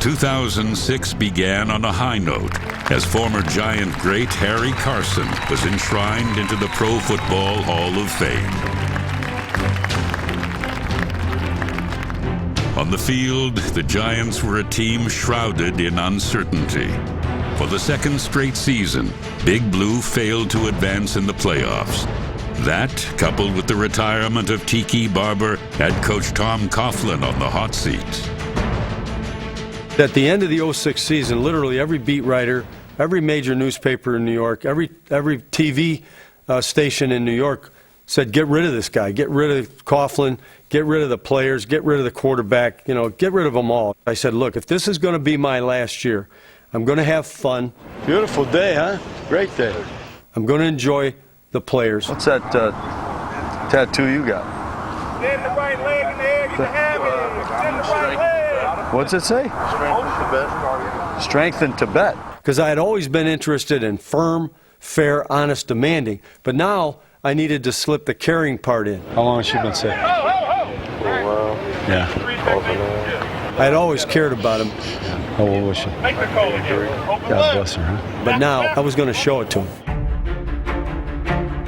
2006 began on a high note as former Giant great Harry Carson was enshrined into the Pro Football Hall of Fame. On the field, the Giants were a team shrouded in uncertainty. For the 2nd straight season, Big Blue failed to advance in the playoffs. That, coupled with the retirement of Tiki Barber, had Coach Tom Coughlin on the hot seat. At the end of the 06 season, literally every beat writer, every major newspaper in New York, every TV station in New York said, get rid of this guy, get rid of Coughlin, get rid of the players, get rid of the quarterback, get rid of them all. I said, look, if this is going to be my last year, I'm going to have fun. Beautiful day, huh? Great day. I'm going to enjoy the players. What's that tattoo you got? Send the right leg in the air, get the hammer. Send the right leg. What's it say? Strength in Tibet. Because I had always been interested in firm, fair, honest, demanding. But now I needed to slip the caring part in. How long has she been sick? For a while. Yeah. I had always cared about him. How old was she? God bless her, huh? But now I was going to show it to him.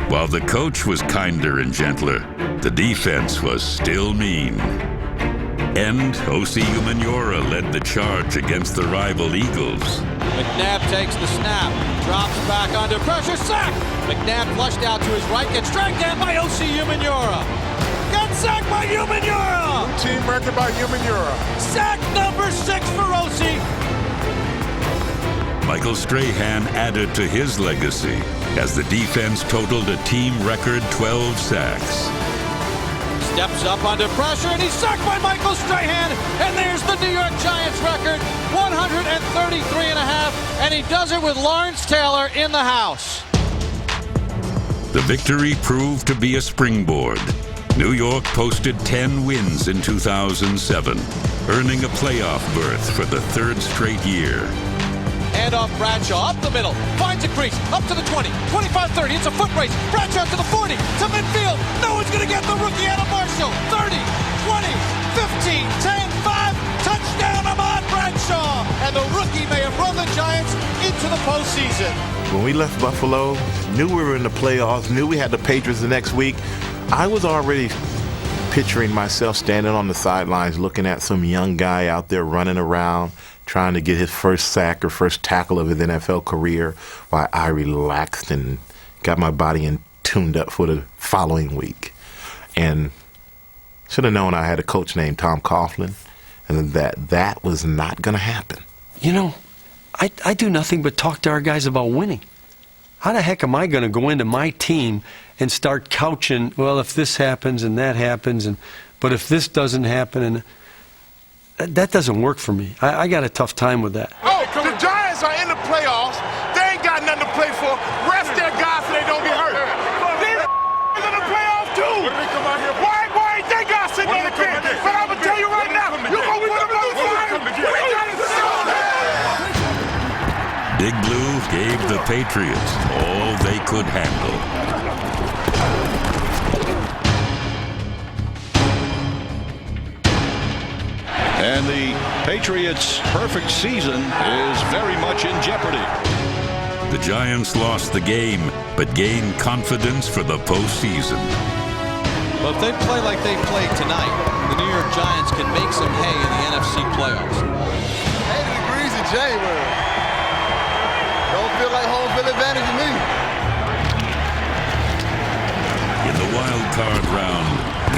While the coach was kinder and gentler, the defense was still mean. And O.C. Umenyiora led the charge against the rival Eagles. McNabb takes the snap, drops back under pressure, sack! McNabb flushed out to his right, gets dragged down by O.C. Umenyiora. Got sacked by Umenyiora! Team record by Umenyiora. Sack number 6 for O.C. Michael Strahan added to his legacy as the defense totaled a team record 12 sacks. Steps up under pressure, and he's sacked by Michael Strahan. And there's the New York Giants record, 133.5, and he does it with Lawrence Taylor in the house. The victory proved to be a springboard. New York posted 10 wins in 2007, earning a playoff berth for the 3rd straight year. Hand off Bradshaw, up the middle, finds a crease, up to the 20, 25-30, it's a foot race. Bradshaw to the 40, to midfield. No one's going to get the rookie Adam Marshall. 30, 20, 15, 10, 5, touchdown Ahmad Bradshaw. And the rookie may have run the Giants into the postseason. When we left Buffalo, knew we were in the playoffs, knew we had the Patriots the next week, I was already picturing myself standing on the sidelines looking at some young guy out there running around trying to get his first sack or first tackle of his NFL career while I relaxed and got my body tuned up for the following week. And should have known I had a coach named Tom Coughlin and that was not going to happen. You know, I do nothing but talk to our guys about winning. How the heck am I going to go into my team and start couching, well, if this happens and that happens, but if this doesn't happen, and that doesn't work for me. I got a tough time with that. Oh, the Giants are in the playoffs. They ain't got nothing to play for. Rest their guys so they don't get hurt. These in the playoffs too. Why ain't they got sitting on the bench? But I'm gonna tell you right now, you gonna put them on fire. Big Blue gave the Patriots all they could handle. And the Patriots' perfect season is very much in jeopardy. The Giants lost the game, but gained confidence for the postseason. But if they play like they played tonight, the New York Giants can make some hay in the NFC playoffs. 80 degrees in January. Don't feel like home field advantage to me. In the wild card round,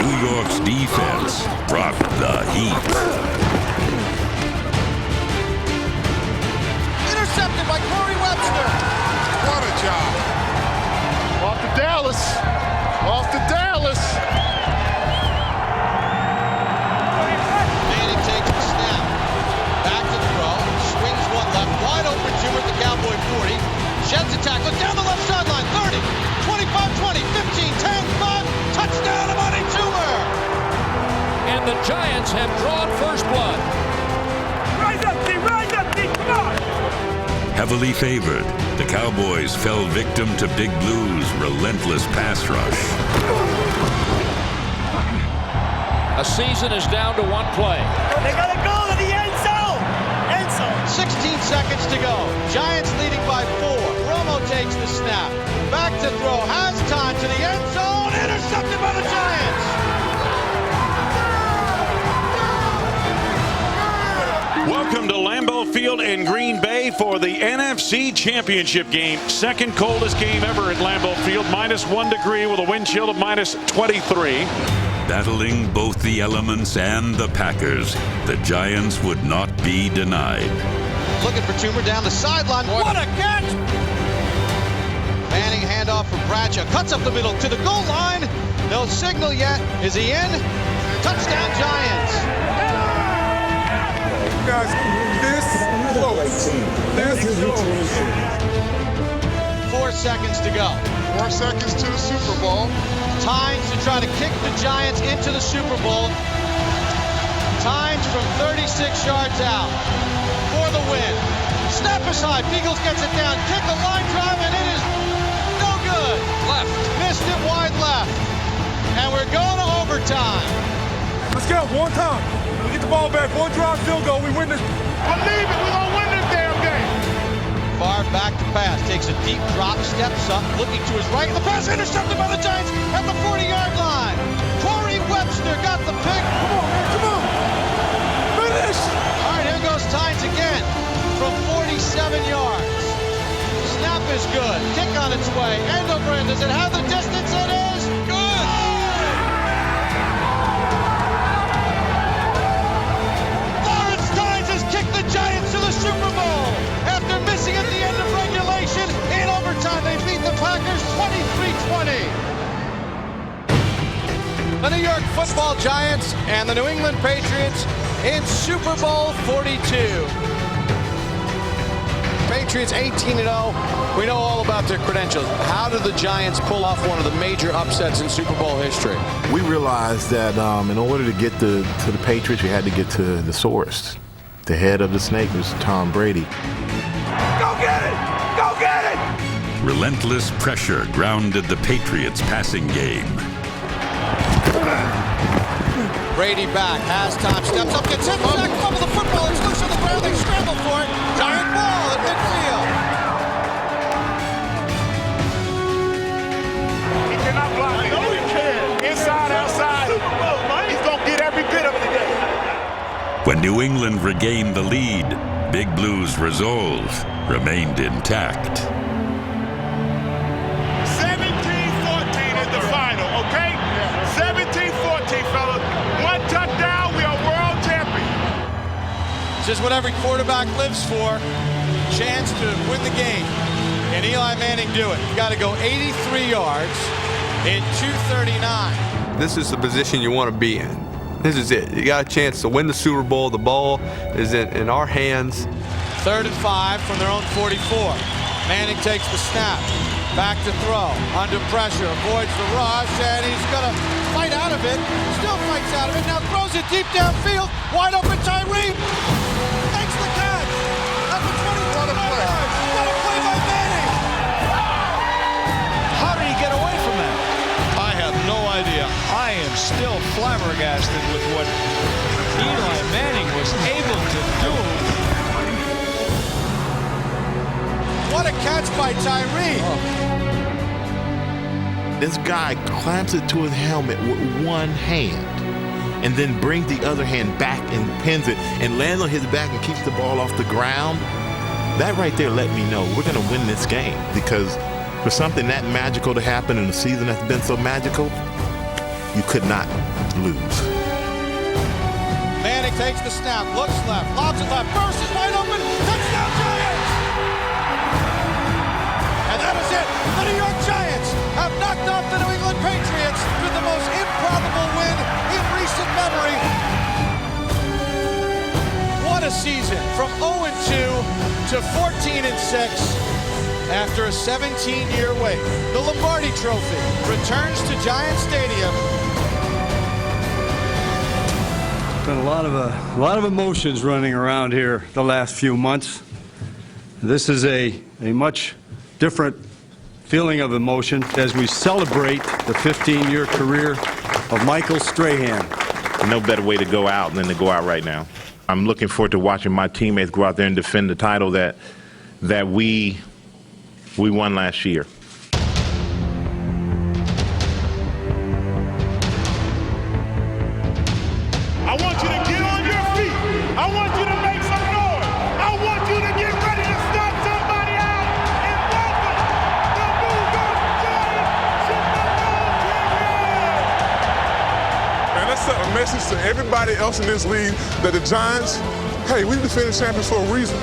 New York's defense brought the heat. Intercepted by Corey Webster. What a job. Off to Dallas. Off to Dallas. Manning takes the snap. Back to throw. Swings one left. Wide open Jim at the Cowboy 40. Sheds a tackle down the left sideline. 30, 25, 20, 15, 10, 5. Touchdown, Amani Toomer. And the Giants have drawn first blood. Rise up, team! Rise up, team! Come on! Heavily favored, the Cowboys fell victim to Big Blue's relentless pass rush. A season is down to one play. They gotta go to the end zone! End zone! 16 seconds to go. Giants leading by 4. Romo takes the snap. Back to throw. Has time to the end zone. Intercepted by the Giants. Welcome to Lambeau Field in Green Bay for the NFC Championship game. Second coldest game ever at Lambeau Field, -1 degree with a wind chill of -23. Battling both the elements and the Packers, the Giants would not be denied. Looking for Toomer down the sideline. What a catch! Manning handoff for Bradshaw. Cuts up the middle to the goal line. No signal yet. Is he in? Touchdown Giants. Guys, this close. This close. 4 seconds to go. 4 seconds to the Super Bowl. Tynes to try to kick the Giants into the Super Bowl. Tynes from 36 yards out for the win. Snap aside. Beagles gets it down. Kick a line drive, and it is no good. Left. Missed it wide left. And we're going to overtime. Let's go. One time. We get the ball back. One drive, field goal. We win this. Believe it. We're going to win this damn game. Far back to pass. Takes a deep drop. Steps up. Looking to his right. The pass intercepted by the Giants at the 40-yard line. Corey Webster got the pick. Come on, man. Come on. Finish. All right, here goes Tynes again from 47 yards. Snap is good. Kick on its way. End over end. Does it have the distance? It is good. Lawrence Tynes has kicked the Giants to the Super Bowl. After missing at the end of regulation, in overtime, they beat the Packers 23-20. The New York Football Giants and the New England Patriots in Super Bowl 42. Patriots 18-0. We know all about their credentials. How did the Giants pull off one of the major upsets in Super Bowl history? We realized that in order to get to the Patriots, we had to get to the source. The head of the snake was Tom Brady. Go! relentless pressure grounded the Patriots' passing game. Brady back, has time, steps up, gets hit, sack, fumble the football, it's loose on the ground, they scramble for it. Giant ball at midfield. He cannot block it. No, he can. Inside, outside. He's going to get every bit of it today. When New England regained the lead, Big Blue's resolve remained intact. 17-14 in the final, okay? 17-14, fellas. One touchdown, we are world champions. This is what every quarterback lives for, chance to win the game. And Eli Manning do it. You got to go 83 yards in 2:39. This is the position you want to be in. This is it. You got a chance to win the Super Bowl. The ball is in our hands. 3rd and 5 from their own 44. Manning takes the snap. Back to throw. Under pressure. Avoids the rush, and he's going to fight out of it. Still fights out of it. Now throws it deep downfield. Wide open Tyree. Makes the catch. At the 24 yards. What a play by Manning. How did he get away from that? I have no idea. I am still flabbergasted with what Eli Manning was able to do. What a catch by Tyree. This guy clamps it to his helmet with one hand and then brings the other hand back and pins it and lands on his back and keeps the ball off the ground. That right there let me know we're going to win this game, because for something that magical to happen in a season that's been so magical, you could not lose. Manning takes the snap, looks left, lobs it left, bursts is wide open, touchdown Giants! And that is it. The New York Giants have knocked off the New England Patriots with the most improbable win in recent memory. What a season, from 0-2 to 14-6 after a 17-year wait. The Lombardi Trophy returns to Giant Stadium. Been a lot of emotions running around here the last few months. This is a much different feeling of emotion as we celebrate the 15-year career of Michael Strahan. No better way to go out than to go out right now. I'm looking forward to watching my teammates go out there and defend the title that we won last year. I want you to get on your feet. I want you to make some noise. I want you to get ready to stop somebody out and welcome the New York Giants Super Bowl champions. Man, let's send a message to everybody else in this league that the Giants, hey, we defended champions for a reason.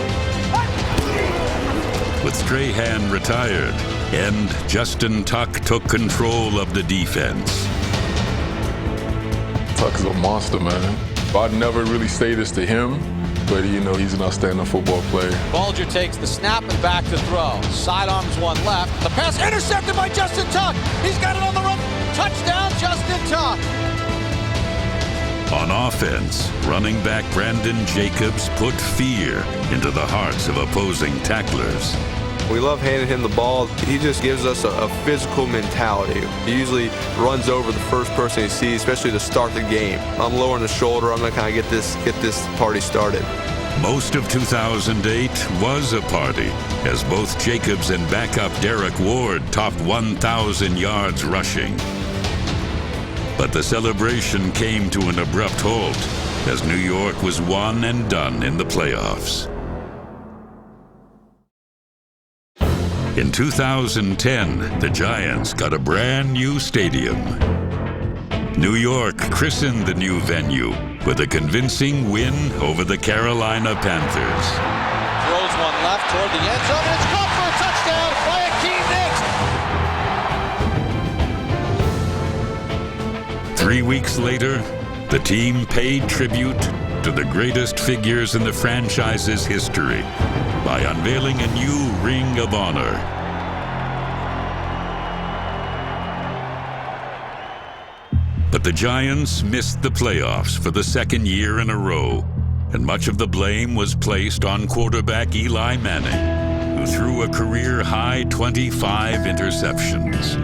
With Strahan retired and Justin Tuck took control of the defense. Tuck is a monster, man. I'd never really say this to him, but you know, he's an outstanding football player. Bulger takes the snap and back to throw. Sidearms one left. The pass intercepted by Justin Tuck. He's got it on the run. Touchdown, Justin Tuck. On offense, running back Brandon Jacobs put fear into the hearts of opposing tacklers. We love handing him the ball. He just gives us a physical mentality. He usually runs over the first person he sees, especially to start the game. I'm lowering the shoulder. I'm going to kind of get this party started. Most of 2008 was a party, as both Jacobs and backup Derek Ward topped 1,000 yards rushing. But the celebration came to an abrupt halt as New York was one and done in the playoffs. In 2010, the Giants got a brand new stadium. New York christened the new venue with a convincing win over the Carolina Panthers. Throws one left toward the end zone, and it's caught for a touchdown by Akeem Nicks. 3 weeks later, the team paid tribute to the greatest figures in the franchise's history by unveiling a new Ring of Honor. But the Giants missed the playoffs for the second year in a row, and much of the blame was placed on quarterback Eli Manning, who threw a career-high 25 interceptions.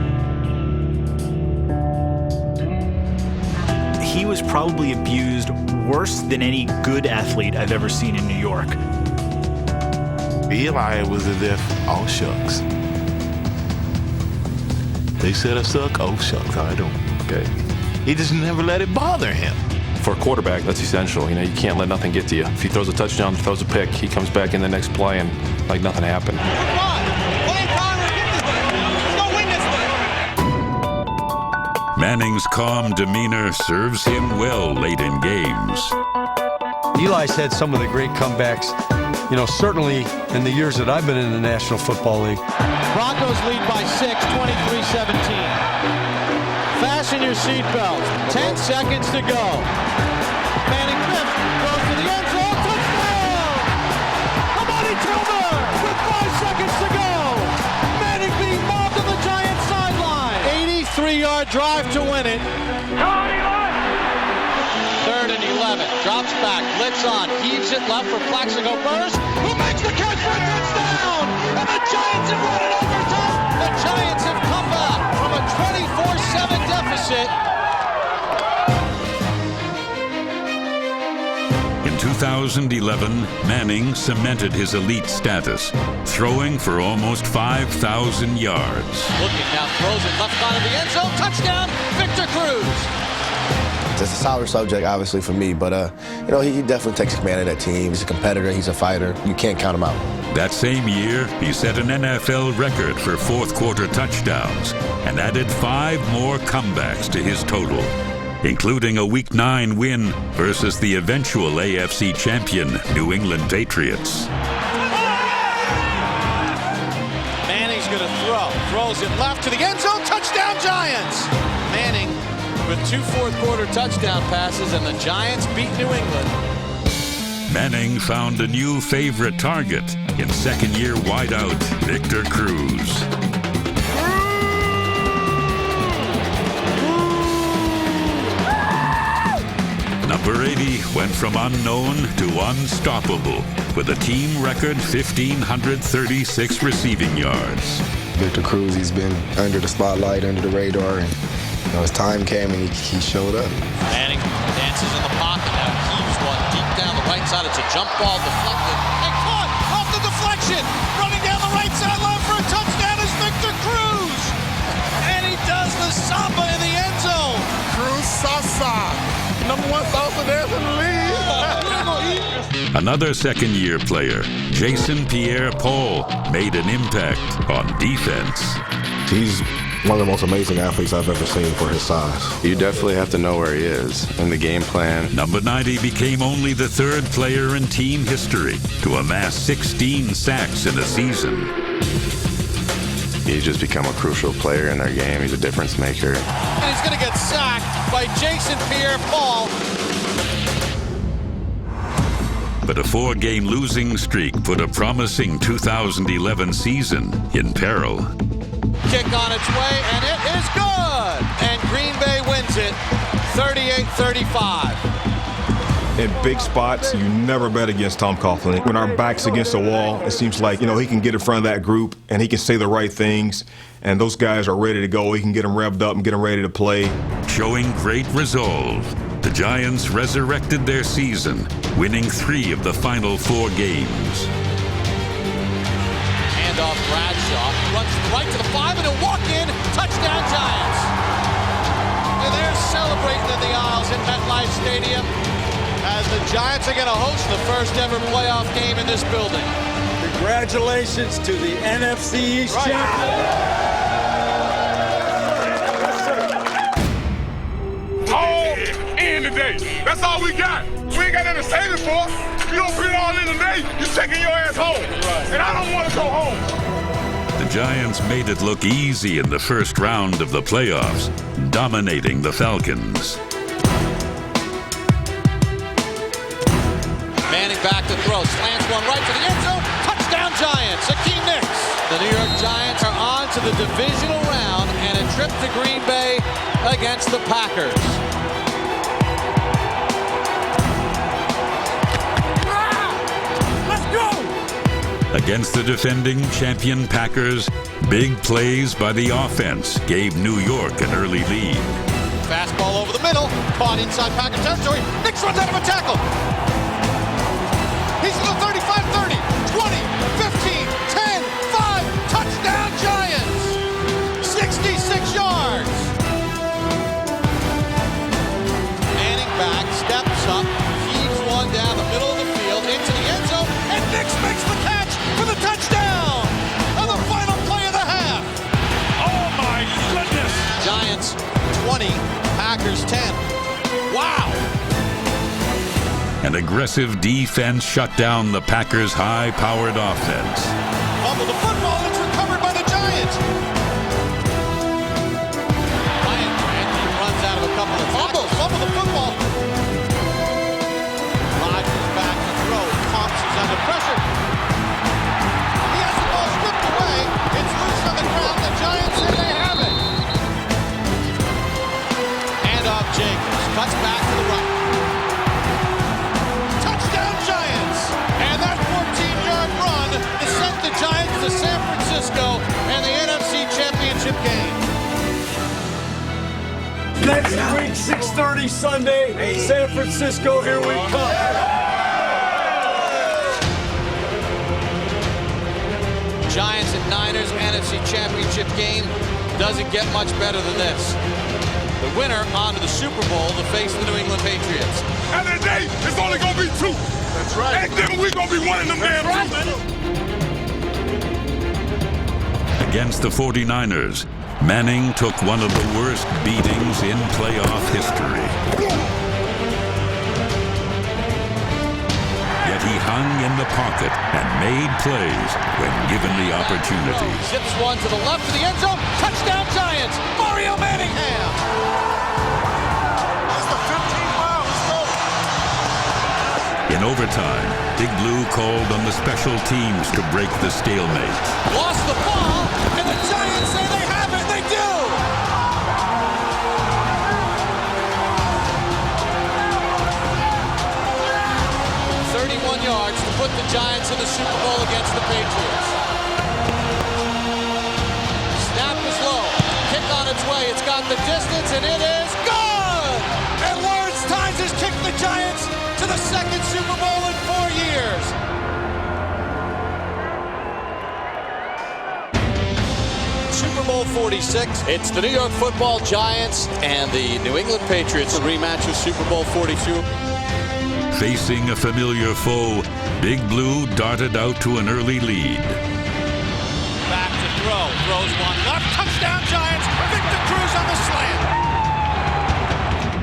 He was probably abused worse than any good athlete I've ever seen in New York. Eli was as if, oh shucks. They said I suck, oh shucks, I don't. Okay. He just never let it bother him. For a quarterback, that's essential. You know, you can't let nothing get to you. If he throws a touchdown, throws a pick, he comes back in the next play and like nothing happened. Manning's calm demeanor serves him well late in games. Eli's had some of the great comebacks, you know, certainly in the years that I've been in the National Football League. Broncos lead by 6, 23-17. Fasten your seatbelts. 10 seconds to go. Manning fifth, goes to the end zone, touchdown! Amani Toomer with 5 seconds to go. Manning being mobbed on the Giants sideline. 83-yard drive to win it. 3rd and 11. Drops back, blitz on, heaves it left for Plaxico Burress, who makes the catch for a touchdown! And the Giants have run it overtime! The Giants have come back from a 24-7 deficit. In 2011, Manning cemented his elite status, throwing for almost 5,000 yards. Looking now, throws it left side of the end zone, touchdown, Victor Cruz! It's a sour subject, obviously, for me, but, you know, he definitely takes command of that team. He's a competitor. He's a fighter. You can't count him out. That same year, he set an NFL record for fourth-quarter touchdowns and added 5 more comebacks to his total, including a Week 9 win versus the eventual AFC champion New England Patriots. Manning's going to throw. Throws it left to the end zone. Touchdown, Giants! Manning with 2 fourth-quarter touchdown passes, and the Giants beat New England. Manning found a new favorite target in second-year wideout Victor Cruz. Number 80 went from unknown to unstoppable with a team record 1,536 receiving yards. Victor Cruz, he's been under the spotlight, under the radar, and you know, his time came and he showed up. Manning dances in the pocket, now heaves one deep down the right side. It's a jump ball deflected and caught off the deflection. Running down the right sideline for a touchdown is Victor Cruz. And he does the samba in the end zone. Cruz Sasa, number 1 salsa dancer in the league. Another second-year player, Jason Pierre-Paul, made an impact on defense. He's one of the most amazing athletes I've ever seen for his size. You definitely have to know where he is in the game plan. Number 90 became only the 3rd player in team history to amass 16 sacks in a season. He's just become a crucial player in their game. He's a difference maker. And he's going to get sacked by Jason Pierre-Paul. But a 4-game losing streak put a promising 2011 season in peril. Kick on its way, and it is good! And Green Bay wins it 38-35. In big spots, you never bet against Tom Coughlin. When our back's against the wall, it seems like, you know, he can get in front of that group and he can say the right things, and those guys are ready to go. He can get them revved up and get them ready to play. Showing great resolve, the Giants resurrected their season, winning 3 of the final 4 games. Handoff Bradshaw, runs right to the 5 and a walk-in, touchdown Giants. And they're celebrating in the aisles at MetLife Stadium as the Giants are going to host the first ever playoff game in this building. Congratulations to the NFC East champion. All in today. That's all we got. We ain't got nothing to save it for. You don't put it all in today, you taking your ass home. And I don't want to go home. The Giants made it look easy in the first round of the playoffs, dominating the Falcons. Manning back to throw, slants one right to the end zone, touchdown Giants, Akeem Nicks. The New York Giants are on to the divisional round and a trip to Green Bay against the Packers. A Against the defending champion Packers, big plays by the offense gave New York an early lead. Fastball over the middle, caught inside Packer territory. Nix runs out of a tackle. He's to the 35, 30, 20, 15, 10, 5. Touchdown Giants. 66 yards. Manning back, steps up, heaves one down the middle of the field into the end zone, and Nix makes the catch for the touchdown on the final play of the half. Oh my goodness! Giants 20, Packers 10. Wow! An aggressive defense shut down the Packers' high-powered offense. Fumble the football, it's recovered by the Giants. Ryan runs out of a couple of fumbles. Fumble the football. Rodgers back to throw. Pumps, he's under pressure. He has the ball stripped away. It's loose on the ground. The Giants say they have it. Hand off Jacobs. Cuts back to the right. Touchdown Giants! And that 14-yard run has sent the Giants to San Francisco and the NFC Championship game. Next week, 6:30 Sunday, San Francisco, here we come. Giants and Niners NFC Championship game doesn't get much better than this. The winner on to the Super Bowl to face the New England Patriots. And today, it's only going to be 2. That's right. And then we're going to be winning them damn 2. Against the 49ers, Manning took one of the worst beatings in playoff history. Yet he hung in the pocket and made plays when given the opportunity. Zips one to the left of the end zone. Touchdown Giants! Mario Manningham! That's the 15-mile. Let's go. In overtime, Big Blue called on the special teams to break the stalemate. Lost the ball, and the Giants say they have it. They do! Yards to put the Giants in the Super Bowl against the Patriots. Snap is low. Kick on its way. It's got the distance, and it is good! And Lawrence Tynes has kicked the Giants to the second Super Bowl in 4 years. Super Bowl 46. It's the New York Football Giants and the New England Patriots. The rematch of Super Bowl 42. Facing a familiar foe, Big Blue darted out to an early lead. Back to throw. Throws one left. Touchdown Giants. Victor Cruz on the slant.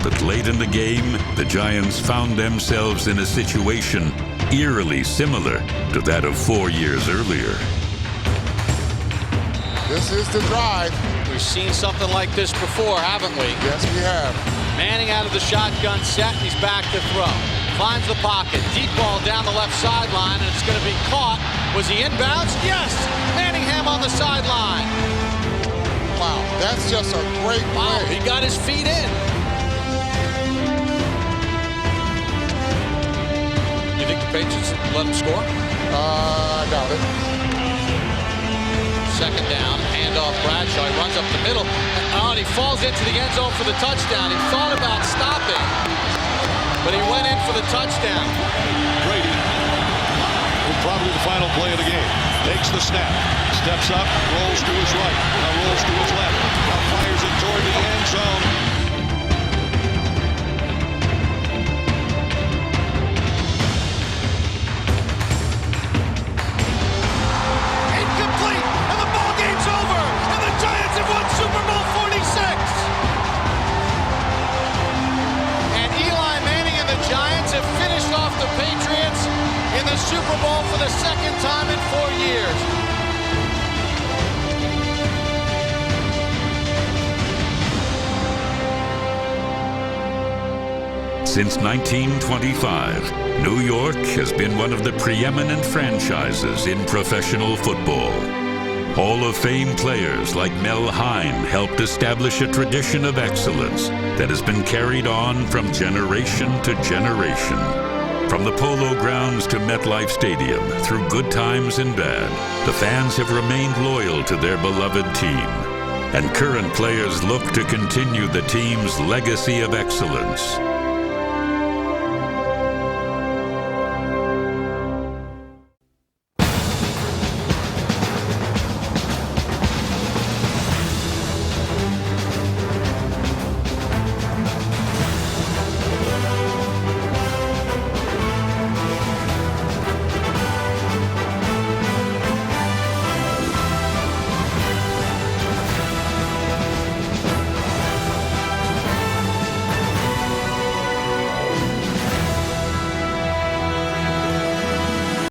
But late in the game, the Giants found themselves in a situation eerily similar to that of 4 years earlier. This is the drive. We've seen something like this before, haven't we? Yes, we have. Manning out of the shotgun set. He's back to throw. Finds the pocket. Deep ball down the left sideline, and it's going to be caught. Was he inbounds? Yes! Manningham on the sideline. Wow, that's just a great play. Wow, he got his feet in. You think the Patriots let him score? I doubt it. Second down, handoff Bradshaw. He runs up the middle, and he falls into the end zone for the touchdown. He thought about stopping, but he went in for the touchdown. Brady, probably the final play of the game, takes the snap, steps up, rolls to his right, now rolls to his left, now fires it toward the end zone. Incomplete, and the ball game's over, and the Giants have won Super Bowl 46. And Eli Manning and the Giants have finished off the Patriots in the Super Bowl for the second time in 4 years. Since 1925, New York has been one of the preeminent franchises in professional football. Hall of Fame players like Mel Hein helped establish a tradition of excellence that has been carried on from generation to generation. From the Polo Grounds to MetLife Stadium, through good times and bad, the fans have remained loyal to their beloved team. And current players look to continue the team's legacy of excellence.